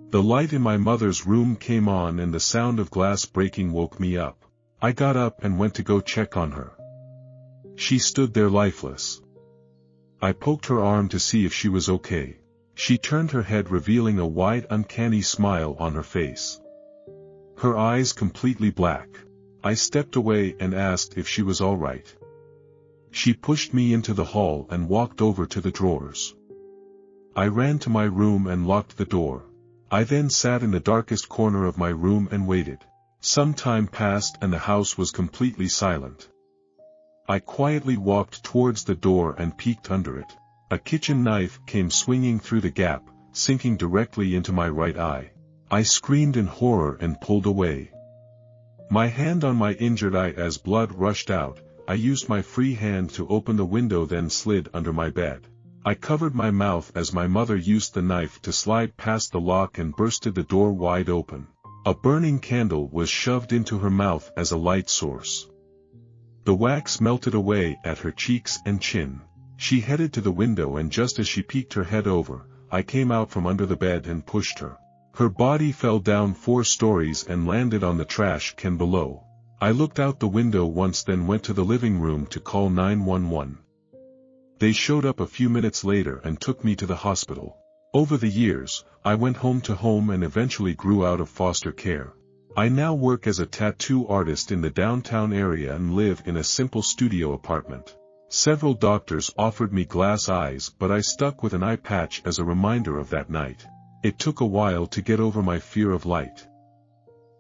The light in my mother's room came on and the sound of glass breaking woke me up. I got up and went to go check on her. She stood there lifeless. I poked her arm to see if she was okay. She turned her head, revealing a wide, uncanny smile on her face. Her eyes completely black. I stepped away and asked if she was all right. She pushed me into the hall and walked over to the drawers. I ran to my room and locked the door. I then sat in the darkest corner of my room and waited. Some time passed and the house was completely silent. I quietly walked towards the door and peeked under it. A kitchen knife came swinging through the gap, sinking directly into my right eye. I screamed in horror and pulled away. My hand on my injured eye, as blood rushed out, I used my free hand to open the window, then slid under my bed. I covered my mouth as my mother used the knife to slide past the lock and bursted the door wide open. A burning candle was shoved into her mouth as a light source. The wax melted away at her cheeks and chin. She headed to the window, and just as she peeked her head over, I came out from under the bed and pushed her. Her body fell down 4 stories and landed on the trash can below. I looked out the window once, then went to the living room to call 911. They showed up a few minutes later and took me to the hospital. Over the years, I went home to home and eventually grew out of foster care. I now work as a tattoo artist in the downtown area and live in a simple studio apartment. Several doctors offered me glass eyes, but I stuck with an eye patch as a reminder of that night. It took a while to get over my fear of light.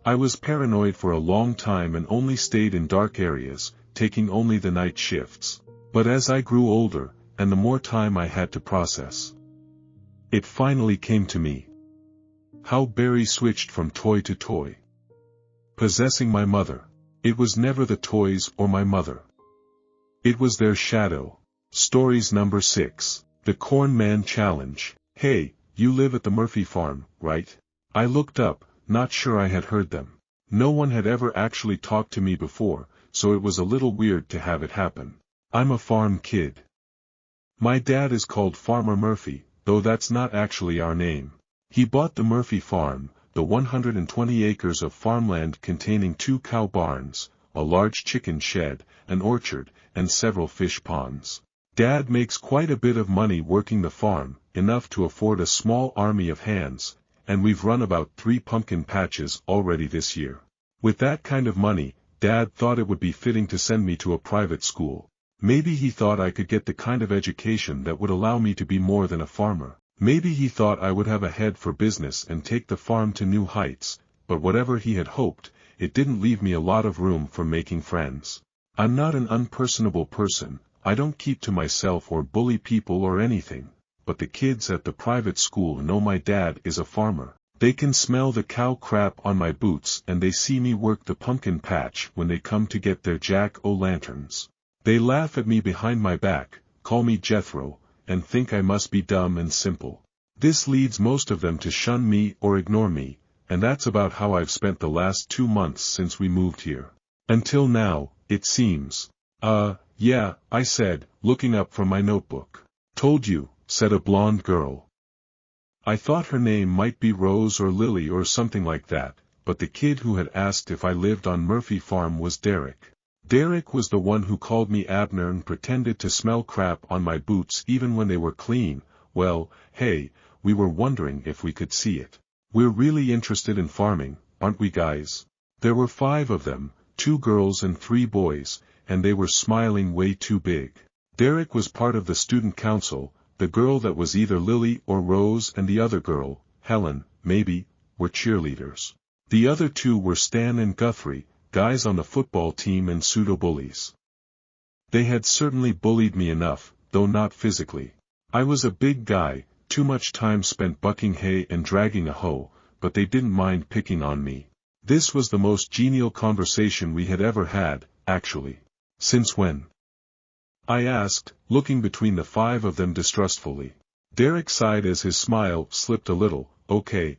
I was paranoid for a long time and only stayed in dark areas, taking only the night shifts. But as I grew older, and the more time I had to process, it finally came to me. How Barry switched from toy to toy. Possessing my mother. It was never the toys or my mother. It was their shadow. Stories number 6. The Corn Man Challenge. Hey, you live at the Murphy farm, right? I looked up, not sure I had heard them. No one had ever actually talked to me before, so it was a little weird to have it happen. I'm a farm kid. My dad is called Farmer Murphy, though that's not actually our name. He bought the Murphy farm, the 120 acres of farmland containing 2 cow barns, a large chicken shed, an orchard, and several fish ponds. Dad makes quite a bit of money working the farm, enough to afford a small army of hands, and we've run about 3 pumpkin patches already this year. With that kind of money, Dad thought it would be fitting to send me to a private school. Maybe he thought I could get the kind of education that would allow me to be more than a farmer. Maybe he thought I would have a head for business and take the farm to new heights, but whatever he had hoped, it didn't leave me a lot of room for making friends. I'm not an unpersonable person, I don't keep to myself or bully people or anything, but the kids at the private school know my dad is a farmer. They can smell the cow crap on my boots and they see me work the pumpkin patch when they come to get their jack-o'-lanterns. They laugh at me behind my back, call me Jethro, and think I must be dumb and simple. This leads most of them to shun me or ignore me, and that's about how I've spent the last 2 months since we moved here. Until now, it seems. Yeah, I said, looking up from my notebook. Told you, said a blonde girl. I thought her name might be Rose or Lily or something like that, but the kid who had asked if I lived on Murphy Farm was Derek. Derek was the one who called me Abner and pretended to smell crap on my boots even when they were clean. Well, hey, we were wondering if we could see it. We're really interested in farming, aren't we guys? There were 5 of them, 2 girls and 3 boys, and they were smiling way too big. Derek was part of the student council. The girl that was either Lily or Rose and the other girl, Helen, maybe, were cheerleaders. The other 2 were Stan and Guthrie, guys on the football team and pseudo-bullies. They had certainly bullied me enough, though not physically. I was a big guy, too much time spent bucking hay and dragging a hoe, but they didn't mind picking on me. This was the most genial conversation we had ever had, actually. Since when? I asked, looking between the 5 of them distrustfully. Derek sighed as his smile slipped a little. Okay,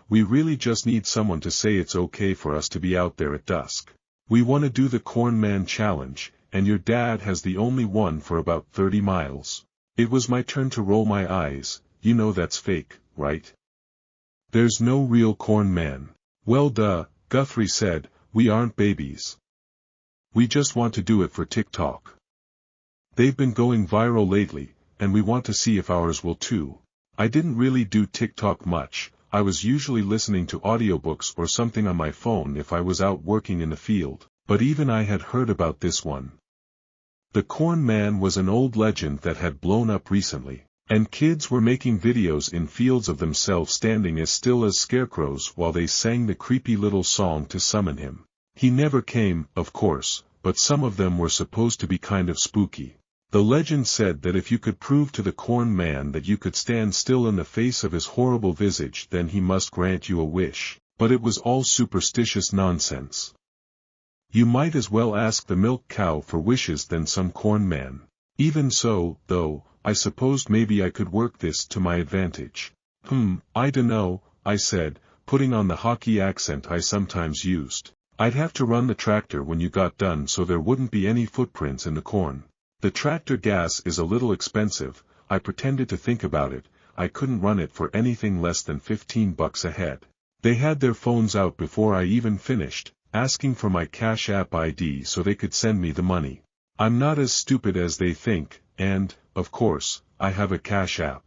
we really just need someone to say it's okay for us to be out there at dusk. We want to do the Corn Man Challenge, and your dad has the only one for about 30 miles. It was my turn to roll my eyes. You know that's fake, right? There's no real Corn Man. Well duh, Guthrie said, we aren't babies. We just want to do it for TikTok. They've been going viral lately, and we want to see if ours will too. I didn't really do TikTok much. I was usually listening to audiobooks or something on my phone if I was out working in the field, but even I had heard about this one. The Corn Man was an old legend that had blown up recently, and kids were making videos in fields of themselves standing as still as scarecrows while they sang the creepy little song to summon him. He never came, of course, but some of them were supposed to be kind of spooky. The legend said that if you could prove to the Corn Man that you could stand still in the face of his horrible visage, then he must grant you a wish, but it was all superstitious nonsense. You might as well ask the milk cow for wishes than some Corn Man. Even so, though, I supposed maybe I could work this to my advantage. I dunno, I said, putting on the hockey accent I sometimes used. I'd have to run the tractor when you got done so there wouldn't be any footprints in the corn. The tractor gas is a little expensive. I pretended to think about it. I couldn't run it for anything less than $15 a head. They had their phones out before I even finished, asking for my Cash App ID so they could send me the money. I'm not as stupid as they think, and, of course, I have a Cash App.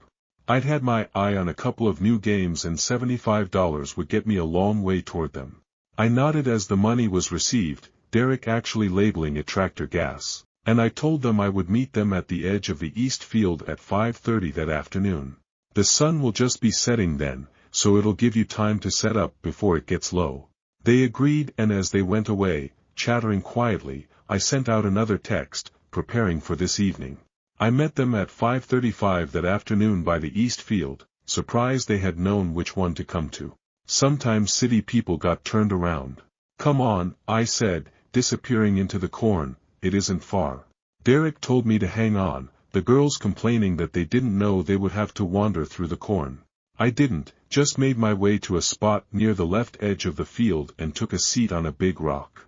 I'd had my eye on a couple of new games and $75 would get me a long way toward them. I nodded as the money was received, Derek actually labeling it tractor gas. And I told them I would meet them at the edge of the east field at 5:30 that afternoon. The sun will just be setting then, so it'll give you time to set up before it gets low. They agreed, and as they went away, chattering quietly, I sent out another text, preparing for this evening. I met them at 5:35 that afternoon by the east field, surprised they had known which one to come to. Sometimes city people got turned around. Come on, I said, disappearing into the corn. It isn't far. Derek told me to hang on, the girls complaining that they didn't know they would have to wander through the corn. I didn't, just made my way to a spot near the left edge of the field and took a seat on a big rock.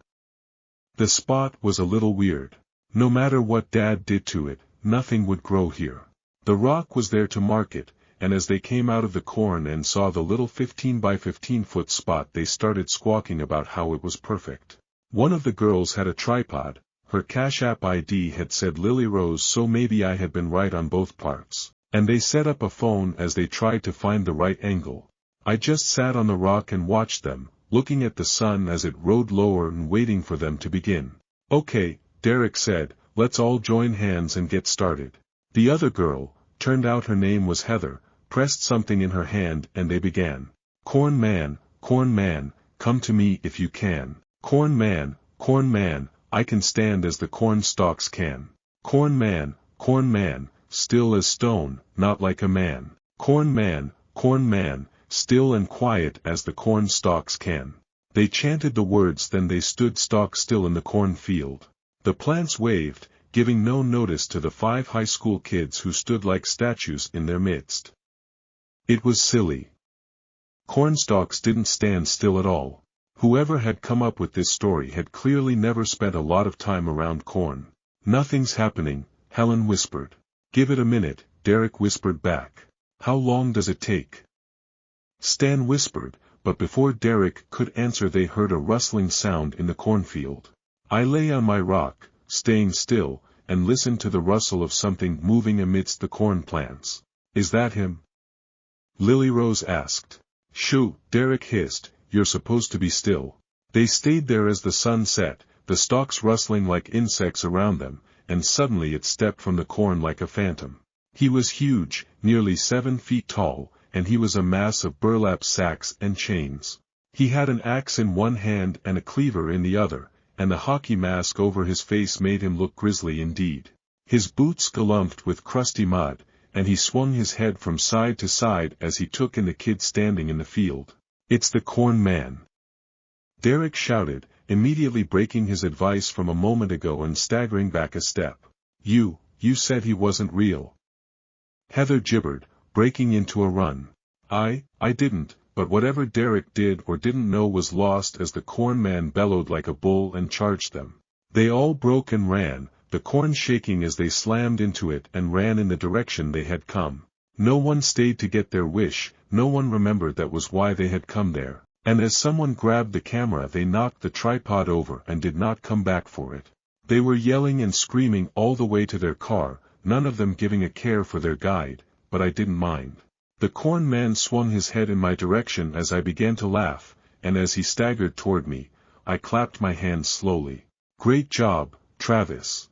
The spot was a little weird. No matter what Dad did to it, nothing would grow here. The rock was there to mark it, and as they came out of the corn and saw the little 15 by 15 foot spot they started squawking about how it was perfect. One of the girls had a tripod. Her Cash App ID had said Lily Rose, so maybe I had been right on both parts. And they set up a phone as they tried to find the right angle. I just sat on the rock and watched them, looking at the sun as it rode lower and waiting for them to begin. Okay, Derek said, let's all join hands and get started. The other girl, turned out her name was Heather, pressed something in her hand and they began. Corn Man, come to me if you can. Corn Man, I can stand as the corn stalks can. Corn Man, still as stone, not like a man. Corn Man, still and quiet as the corn stalks can. They chanted the words, then they stood stock still in the cornfield. The plants waved, giving no notice to the 5 high school kids who stood like statues in their midst. It was silly. Cornstalks didn't stand still at all. Whoever had come up with this story had clearly never spent a lot of time around corn. "Nothing's happening," Helen whispered. "Give it a minute," Derek whispered back. "How long does it take?" Stan whispered, but before Derek could answer they heard a rustling sound in the cornfield. I lay on my rock, staying still, and listened to the rustle of something moving amidst the corn plants. "Is that him?" Lily Rose asked. "Shoo," Derek hissed, "you're supposed to be still." They stayed there as the sun set, the stalks rustling like insects around them, and suddenly it stepped from the corn like a phantom. He was huge, nearly 7 feet tall, and he was a mass of burlap sacks and chains. He had an axe in one hand and a cleaver in the other, and the hockey mask over his face made him look grisly indeed. His boots galumped with crusty mud, and he swung his head from side to side as he took in the kid standing in the field. "It's the corn man!" Derek shouted, immediately breaking his advice from a moment ago and staggering back a step. You said he wasn't real." Heather gibbered, breaking into a run. I didn't, but whatever Derek did or didn't know was lost as the corn man bellowed like a bull and charged them. They all broke and ran, the corn shaking as they slammed into it and ran in the direction they had come. No one stayed to get their wish, no one remembered that was why they had come there, and as someone grabbed the camera they knocked the tripod over and did not come back for it. They were yelling and screaming all the way to their car, none of them giving a care for their guide, but I didn't mind. The corn man swung his head in my direction as I began to laugh, and as he staggered toward me, I clapped my hands slowly. "Great job, Travis.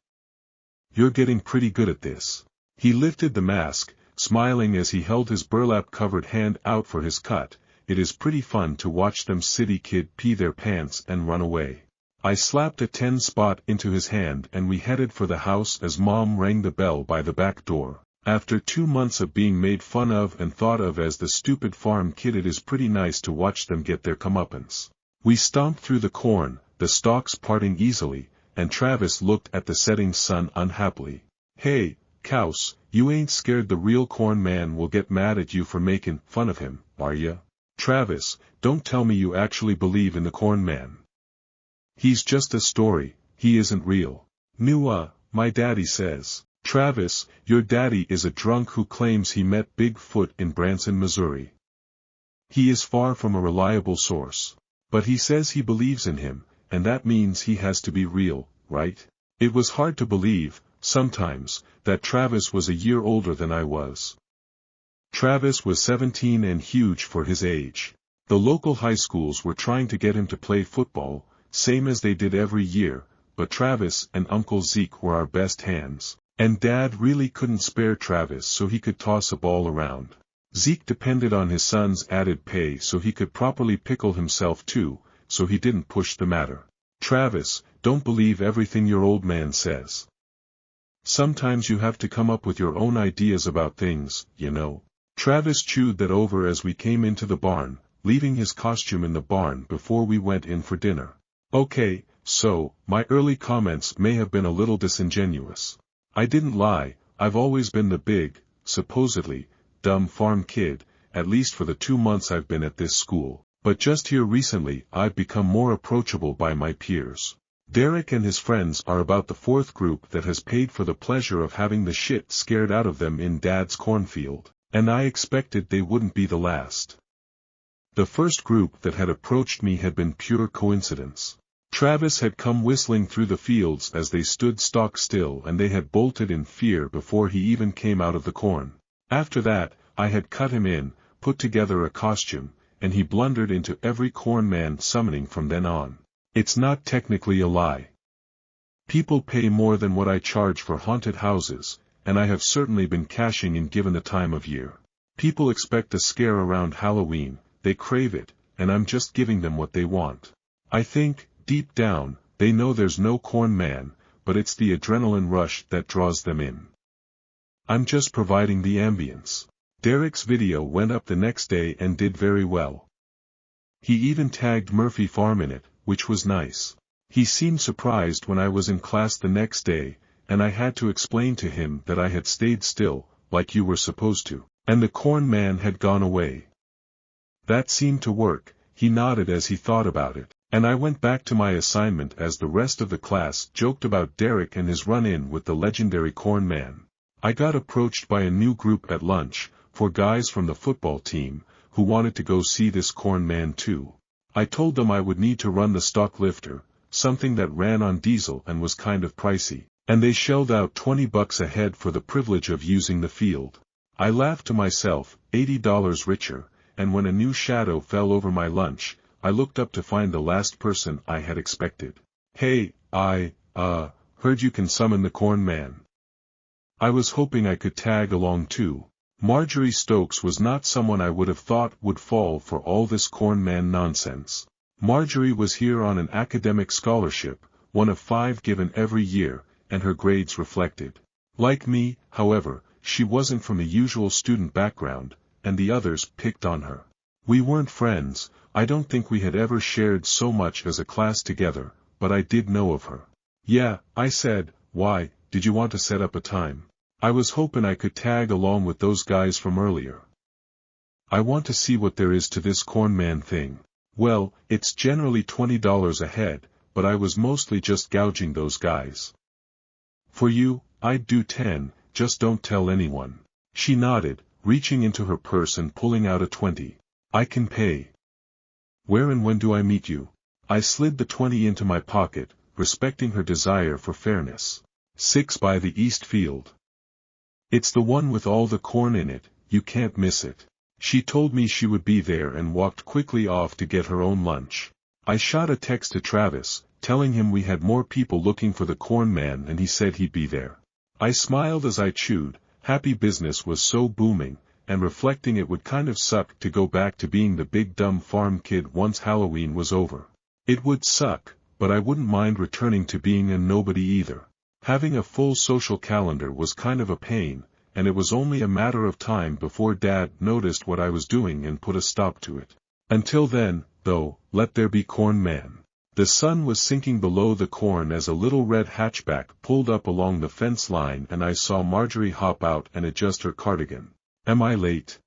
You're getting pretty good at this." He lifted the mask, smiling as he held his burlap-covered hand out for his cut. "It is pretty fun to watch them city kid pee their pants and run away." I slapped a 10 spot into his hand and we headed for the house as Mom rang the bell by the back door. After 2 months of being made fun of and thought of as the stupid farm kid, it is pretty nice to watch them get their comeuppance. We stomped through the corn, the stalks parting easily, and Travis looked at the setting sun unhappily. "Hey, Couse, you ain't scared the real corn man will get mad at you for making fun of him, are ya?" "Travis, don't tell me you actually believe in the corn man." "He's just a story, he isn't real." My daddy says." "Travis, your daddy is a drunk who claims he met Bigfoot in Branson, Missouri. He is far from a reliable source. But he says he believes in him, and that means he has to be real, right?" It was hard to believe, sometimes, that Travis was a year older than I was. Travis was 17 and huge for his age. The local high schools were trying to get him to play football, same as they did every year, but Travis and Uncle Zeke were our best hands, and Dad really couldn't spare Travis so he could toss a ball around. Zeke depended on his son's added pay so he could properly pickle himself too, so he didn't push the matter. "Travis, don't believe everything your old man says. Sometimes you have to come up with your own ideas about things, you know." Travis chewed that over as we came into the barn, leaving his costume in the barn before we went in for dinner. "Okay, so, my early comments may have been a little disingenuous. I didn't lie, I've always been the big, supposedly, dumb farm kid, at least for the 2 months I've been at this school, but just here recently I've become more approachable by my peers. Derek and his friends are about the 4th group that has paid for the pleasure of having the shit scared out of them in Dad's cornfield, and I expected they wouldn't be the last. The first group that had approached me had been pure coincidence. Travis had come whistling through the fields as they stood stock still and they had bolted in fear before he even came out of the corn. After that, I had cut him in, put together a costume, and he blundered into every corn man summoning from then on. It's not technically a lie. People pay more than what I charge for haunted houses, and I have certainly been cashing in given the time of year. People expect a scare around Halloween, they crave it, and I'm just giving them what they want. I think, deep down, they know there's no corn man, but it's the adrenaline rush that draws them in. I'm just providing the ambience. Derek's video went up the next day and did very well. He even tagged Murphy Farm in it, which was nice. He seemed surprised when I was in class the next day, and I had to explain to him that I had stayed still, like you were supposed to, and the corn man had gone away. That seemed to work. He nodded as he thought about it, and I went back to my assignment as the rest of the class joked about Derek and his run-in with the legendary Corn Man. I got approached by a new group at lunch, 4 guys from the football team, who wanted to go see this Corn Man too. I told them I would need to run the stock lifter, something that ran on diesel and was kind of pricey, and they shelled out $20 a head for the privilege of using the field. I laughed to myself, $80 richer, and when a new shadow fell over my lunch, I looked up to find the last person I had expected. "Hey, I heard you can summon the Corn Man." I was hoping I could tag along too. Marjorie Stokes was not someone I would have thought would fall for all this Corn Man nonsense. Marjorie was here on an academic scholarship, one of 5 given every year, and her grades reflected. Like me, however, she wasn't from a usual student background, and the others picked on her. We weren't friends. I don't think we had ever shared so much as a class together, but I did know of her. "Yeah," I said, "why, did you want to set up a time?" I was hoping I could tag along with those guys from earlier. "I want to see what there is to this Corn Man thing." "Well, it's generally $20 a head, but I was mostly just gouging those guys. For you, I'd do 10, just don't tell anyone." She nodded, reaching into her purse and pulling out a 20. "I can pay." "Where and when do I meet you?" I slid the 20 into my pocket, respecting her desire for fairness. 6 by the East Field. "It's the one with all the corn in it, you can't miss it." She told me she would be there and walked quickly off to get her own lunch. I shot a text to Travis, telling him we had more people looking for the Corn Man and he said he'd be there. I smiled as I chewed, happy business was so booming, and reflecting it would kind of suck to go back to being the big dumb farm kid once Halloween was over. It would suck, but I wouldn't mind returning to being a nobody either. Having a full social calendar was kind of a pain, and it was only a matter of time before Dad noticed what I was doing and put a stop to it. Until then, though, let there be Corn Man. The sun was sinking below the corn as a little red hatchback pulled up along the fence line and I saw Marjorie hop out and adjust her cardigan. "Am I late?"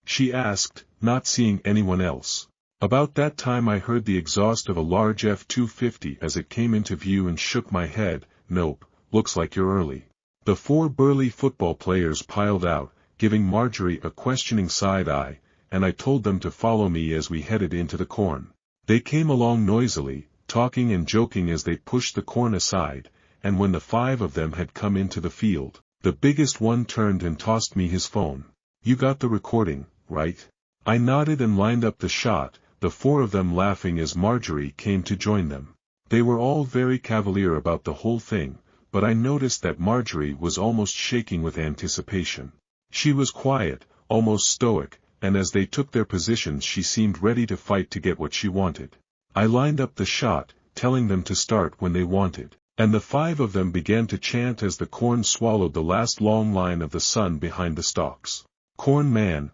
she asked, not seeing anyone else. About that time I heard the exhaust of a large F-250 as it came into view and shook my head. "Nope, looks like you're early." The 4 burly football players piled out, giving Marjorie a questioning side eye, and I told them to follow me as we headed into the corn. They came along noisily, talking and joking as they pushed the corn aside, and when the 5 of them had come into the field, the biggest one turned and tossed me his phone. "You got the recording, right?" I nodded and lined up the shot, the 4 of them laughing as Marjorie came to join them. They were all very cavalier about the whole thing, but I noticed that Marjorie was almost shaking with anticipation. She was quiet, almost stoic, and as they took their positions she seemed ready to fight to get what she wanted. I lined up the shot, telling them to start when they wanted, and the 5 of them began to chant as the corn swallowed the last long line of the sun behind the stalks. Corn Man,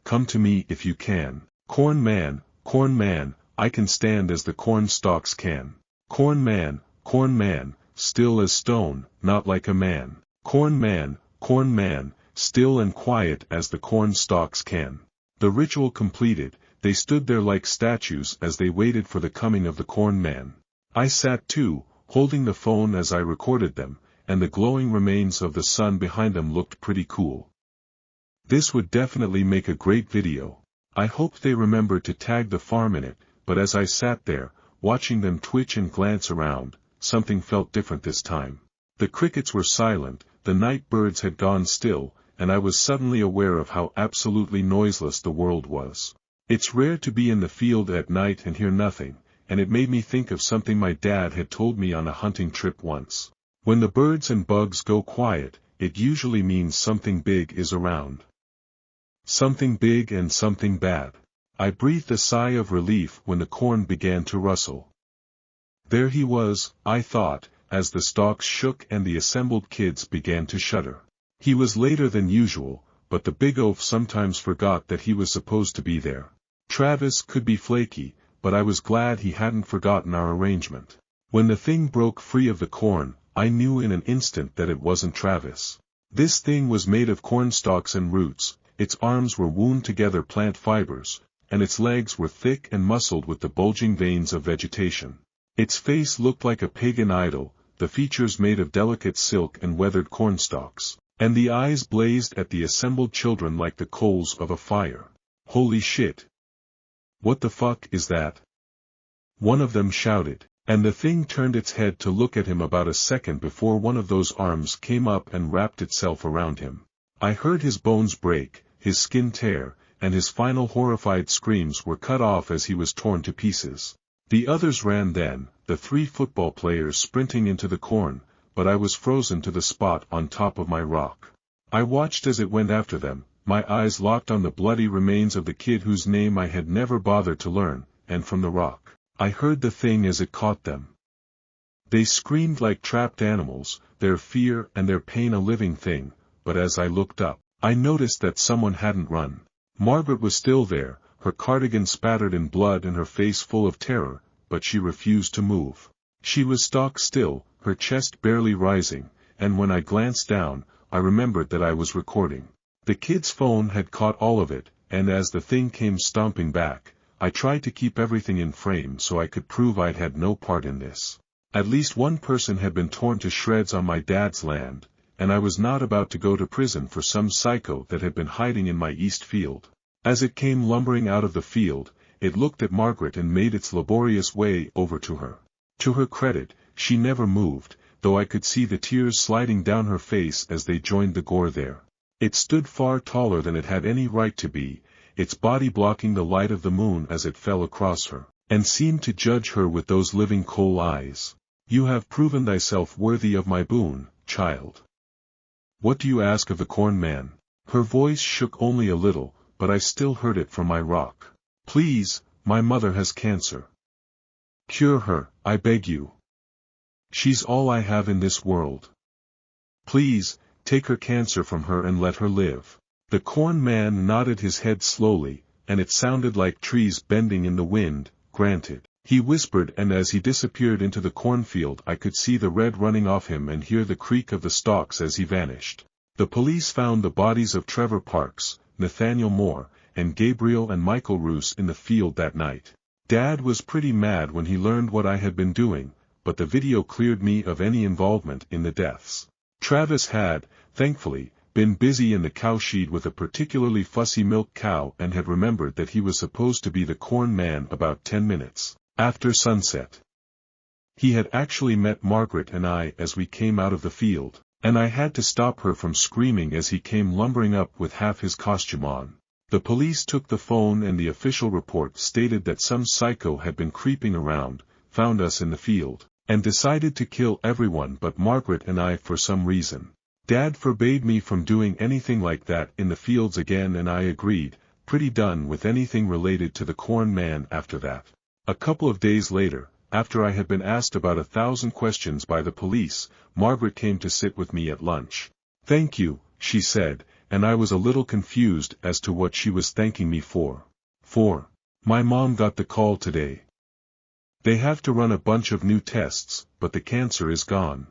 come to me if you can. Corn Man, I can stand as the corn stalks can. Corn Man, still as stone, not like a man. Corn Man, still and quiet as the corn stalks can. The ritual completed, they stood there like statues as they waited for the coming of the Corn Man. I sat too, holding the phone as I recorded them, and the glowing remains of the sun behind them looked pretty cool. This would definitely make a great video. I hoped they remembered to tag the farm in it, but as I sat there, watching them twitch and glance around, something felt different this time. The crickets were silent, the night birds had gone still, and I was suddenly aware of how absolutely noiseless the world was. It's rare to be in the field at night and hear nothing, and it made me think of something my dad had told me on a hunting trip once. When the birds and bugs go quiet, it usually means something big is around. Something big and something bad. I breathed a sigh of relief when the corn began to rustle. There he was, I thought, as the stalks shook and the assembled kids began to shudder. He was later than usual, but the big oaf sometimes forgot that he was supposed to be there. Travis could be flaky, but I was glad he hadn't forgotten our arrangement. When the thing broke free of the corn, I knew in an instant that it wasn't Travis. This thing was made of corn stalks and roots, its arms were wound together plant fibers, and its legs were thick and muscled with the bulging veins of vegetation. Its face looked like a pagan idol, the features made of delicate silk and weathered cornstalks, and the eyes blazed at the assembled children like the coals of a fire. "Holy shit! What the fuck is that?" one of them shouted, and the thing turned its head to look at him about a second before one of those arms came up and wrapped itself around him. I heard his bones break, his skin tear, and his final horrified screams were cut off as he was torn to pieces. The others ran then, the 3 football players sprinting into the corn, but I was frozen to the spot on top of my rock. I watched as it went after them, my eyes locked on the bloody remains of the kid whose name I had never bothered to learn, and from the rock, I heard the thing as it caught them. They screamed like trapped animals, their fear and their pain a living thing, but as I looked up, I noticed that someone hadn't run. Margaret was still there, her cardigan spattered in blood and her face full of terror, but she refused to move. She was stock still, her chest barely rising, and when I glanced down, I remembered that I was recording. The kid's phone had caught all of it, and as the thing came stomping back, I tried to keep everything in frame so I could prove I'd had no part in this. At least one person had been torn to shreds on my dad's land, and I was not about to go to prison for some psycho that had been hiding in my east field. As it came lumbering out of the field, it looked at Margaret and made its laborious way over to her. To her credit, she never moved, though I could see the tears sliding down her face as they joined the gore there. It stood far taller than it had any right to be, its body blocking the light of the moon as it fell across her, and seemed to judge her with those living coal eyes. "You have proven thyself worthy of my boon, child. What do you ask of the corn man?" Her voice shook only a little, but I still heard it from my rock. "Please, my mother has cancer. Cure her, I beg you. She's all I have in this world. Please, take her cancer from her and let her live." The corn man nodded his head slowly, and it sounded like trees bending in the wind. "Granted," he whispered, and as he disappeared into the cornfield I could see the red running off him and hear the creak of the stalks as he vanished. The police found the bodies of Trevor Parks, Nathaniel Moore, and Gabriel and Michael Roos in the field that night. Dad was pretty mad when he learned what I had been doing, but the video cleared me of any involvement in the deaths. Travis had, thankfully, been busy in the cowshed with a particularly fussy milk cow and had remembered that he was supposed to be the corn man about 10 minutes after sunset. He had actually met Margaret and I as we came out of the field, and I had to stop her from screaming as he came lumbering up with half his costume on. The police took the phone and the official report stated that some psycho had been creeping around, found us in the field, and decided to kill everyone but Margaret and I for some reason. Dad forbade me from doing anything like that in the fields again, and I agreed, pretty done with anything related to the corn man after that. A couple of days later, after I had been asked about 1,000 questions by the police, Margaret came to sit with me at lunch. "Thank you," she said, and I was a little confused as to what she was thanking me for. My mom got the call today. They have to run a bunch of new tests, but the cancer is gone.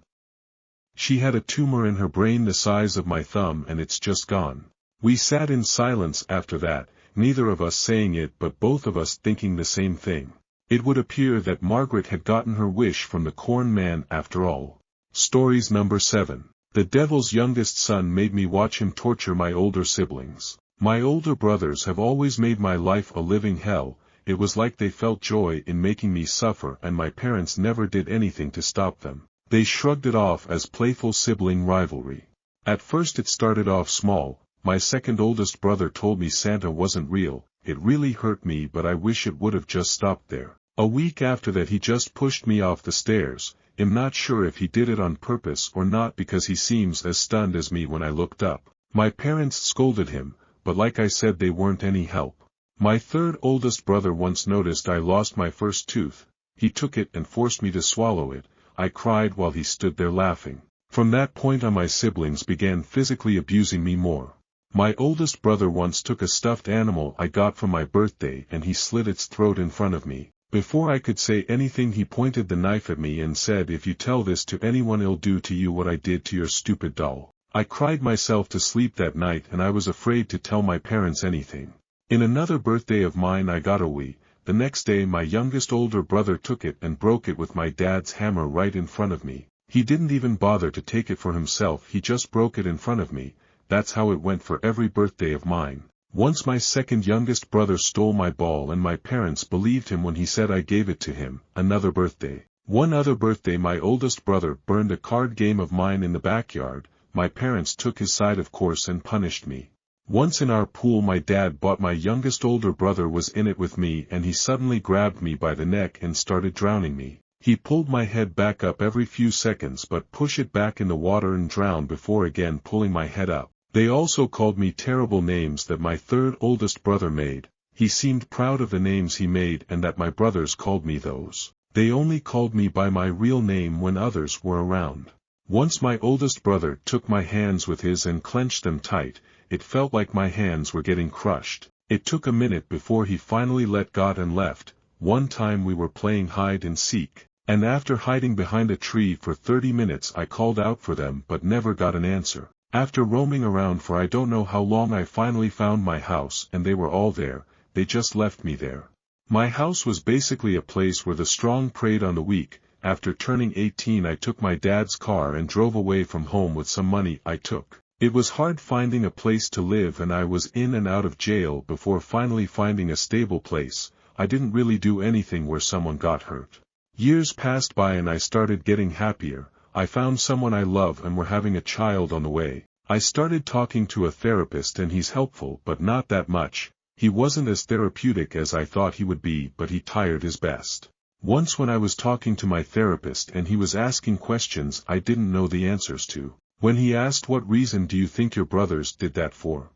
She had a tumor in her brain the size of my thumb and it's just gone." We sat in silence after that, neither of us saying it but both of us thinking the same thing. It would appear that Margaret had gotten her wish from the corn man after all. Stories number 7. The devil's youngest son made me watch him torture my older siblings. My older brothers have always made my life a living hell. It was like they felt joy in making me suffer, and my parents never did anything to stop them. They shrugged it off as playful sibling rivalry. At first it started off small. My second oldest brother told me Santa wasn't real. It really hurt me, but I wish it would have just stopped there. A week after that he just pushed me off the stairs. I'm not sure if he did it on purpose or not because he seems as stunned as me when I looked up. My parents scolded him, but like I said they weren't any help. My third oldest brother once noticed I lost my first tooth. He took it and forced me to swallow it. I cried while he stood there laughing. From that point on my siblings began physically abusing me more. My oldest brother once took a stuffed animal I got for my birthday and he slit its throat in front of me. Before I could say anything he pointed the knife at me and said, "If you tell this to anyone, it'll do to you what I did to your stupid doll." I cried myself to sleep that night and I was afraid to tell my parents anything. In another birthday of mine I got a Wii. The next day my youngest older brother took it and broke it with my dad's hammer right in front of me. He didn't even bother to take it for himself, he just broke it in front of me. That's how it went for every birthday of mine. Once my second youngest brother stole my ball and my parents believed him when he said I gave it to him. Another birthday. One other birthday my oldest brother burned a card game of mine in the backyard. My parents took his side of course and punished me. Once in our pool my dad bought my youngest older brother was in it with me and he suddenly grabbed me by the neck and started drowning me. He pulled my head back up every few seconds but push it back in the water and drown before again pulling my head up. They also called me terrible names that my third oldest brother made. He seemed proud of the names he made and that my brothers called me those. They only called me by my real name when others were around. Once my oldest brother took my hands with his and clenched them tight. It felt like my hands were getting crushed. It took a minute before he finally let go and left. One time we were playing hide and seek, and after hiding behind a tree for 30 minutes I called out for them but never got an answer. After roaming around for I don't know how long I finally found my house and they were all there, they just left me there. My house was basically a place where the strong preyed on the weak. After turning 18 I took my dad's car and drove away from home with some money I took. It was hard finding a place to live and I was in and out of jail before finally finding a stable place. I didn't really do anything where someone got hurt. Years passed by and I started getting happier. I found someone I love and we're having a child on the way. I started talking to a therapist and he's helpful but not that much. He wasn't as therapeutic as I thought he would be but he tried his best. Once when I was talking to my therapist and he was asking questions I didn't know the answers to. When he asked what reason do you think your brothers did that for?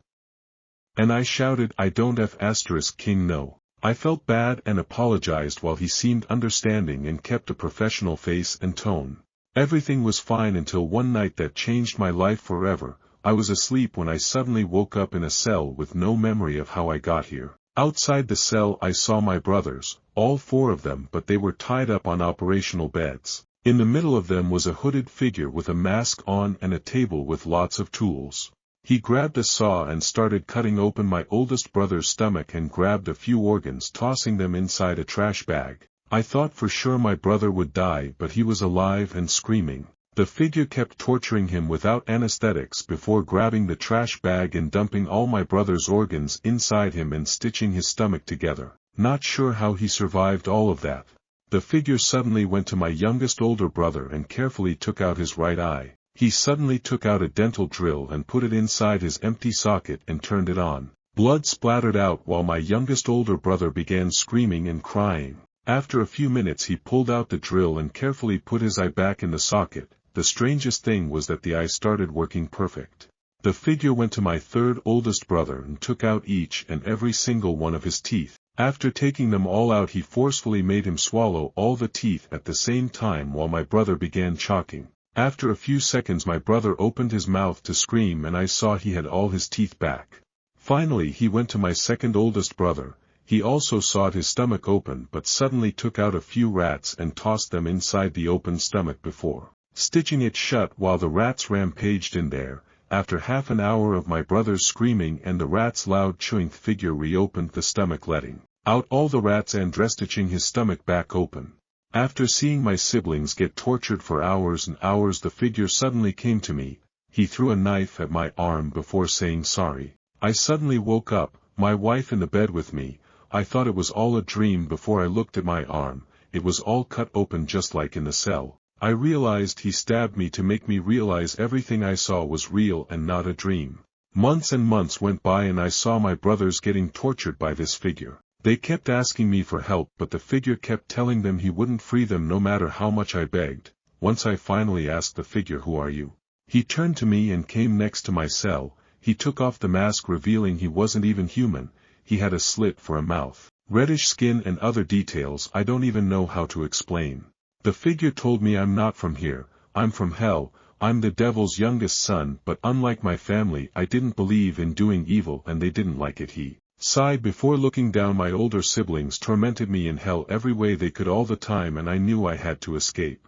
And I shouted I don't know. I felt bad and apologized while he seemed understanding and kept a professional face and tone. Everything was fine until one night that changed my life forever. I was asleep when I suddenly woke up in a cell with no memory of how I got here. Outside the cell I saw my brothers, all 4 of them, but they were tied up on operational beds. In the middle of them was a hooded figure with a mask on and a table with lots of tools. He grabbed a saw and started cutting open my oldest brother's stomach and grabbed a few organs, tossing them inside a trash bag. I thought for sure my brother would die, but he was alive and screaming. The figure kept torturing him without anesthetics before grabbing the trash bag and dumping all my brother's organs inside him and stitching his stomach together. Not sure how he survived all of that. The figure suddenly went to my youngest older brother and carefully took out his right eye. He suddenly took out a dental drill and put it inside his empty socket and turned it on. Blood splattered out while my youngest older brother began screaming and crying. After a few minutes he pulled out the drill and carefully put his eye back in the socket. The strangest thing was that the eye started working perfect. The figure went to my third oldest brother and took out each and every single one of his teeth. After taking them all out he forcefully made him swallow all the teeth at the same time while my brother began choking. After a few seconds my brother opened his mouth to scream and I saw he had all his teeth back. Finally he went to my second oldest brother. He also sawed his stomach open but suddenly took out a few rats and tossed them inside the open stomach before stitching it shut while the rats rampaged in there. After half an hour of my brother's screaming and the rat's loud chewing, the figure reopened the stomach, letting out all the rats and stitching his stomach back open. After seeing my siblings get tortured for hours and hours, the figure suddenly came to me. He threw a knife at my arm before saying sorry. I suddenly woke up, my wife in the bed with me. I thought it was all a dream before I looked at my arm. It was all cut open just like in the cell. I realized he stabbed me to make me realize everything I saw was real and not a dream. Months and months went by and I saw my brothers getting tortured by this figure. They kept asking me for help but the figure kept telling them he wouldn't free them no matter how much I begged. Once I finally asked the figure, "Who are you?" He turned to me and came next to my cell. He took off the mask revealing he wasn't even human. He had a slit for a mouth, reddish skin and other details I don't even know how to explain. The figure told me, "I'm not from here, I'm from hell, I'm the devil's youngest son, but unlike my family I didn't believe in doing evil and they didn't like it." He sighed before looking down. My older siblings tormented me in hell every way they could all the time and I knew I had to escape.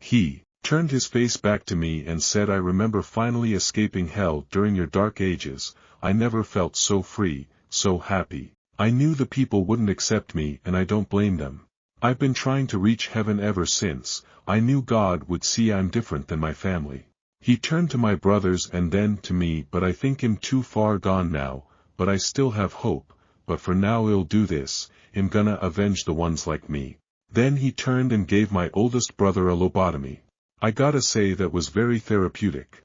He turned his face back to me and said, I remember finally escaping hell during your dark ages. I never felt so free, so happy. I knew the people wouldn't accept me and I don't blame them. I've been trying to reach heaven ever since. I knew God would see I'm different than my family. He turned to my brothers and then to me, but I think I'm too far gone now, but I still have hope, but for now I'll do this, I'm gonna avenge the ones like me. Then he turned and gave my oldest brother a lobotomy. I gotta say that was very therapeutic.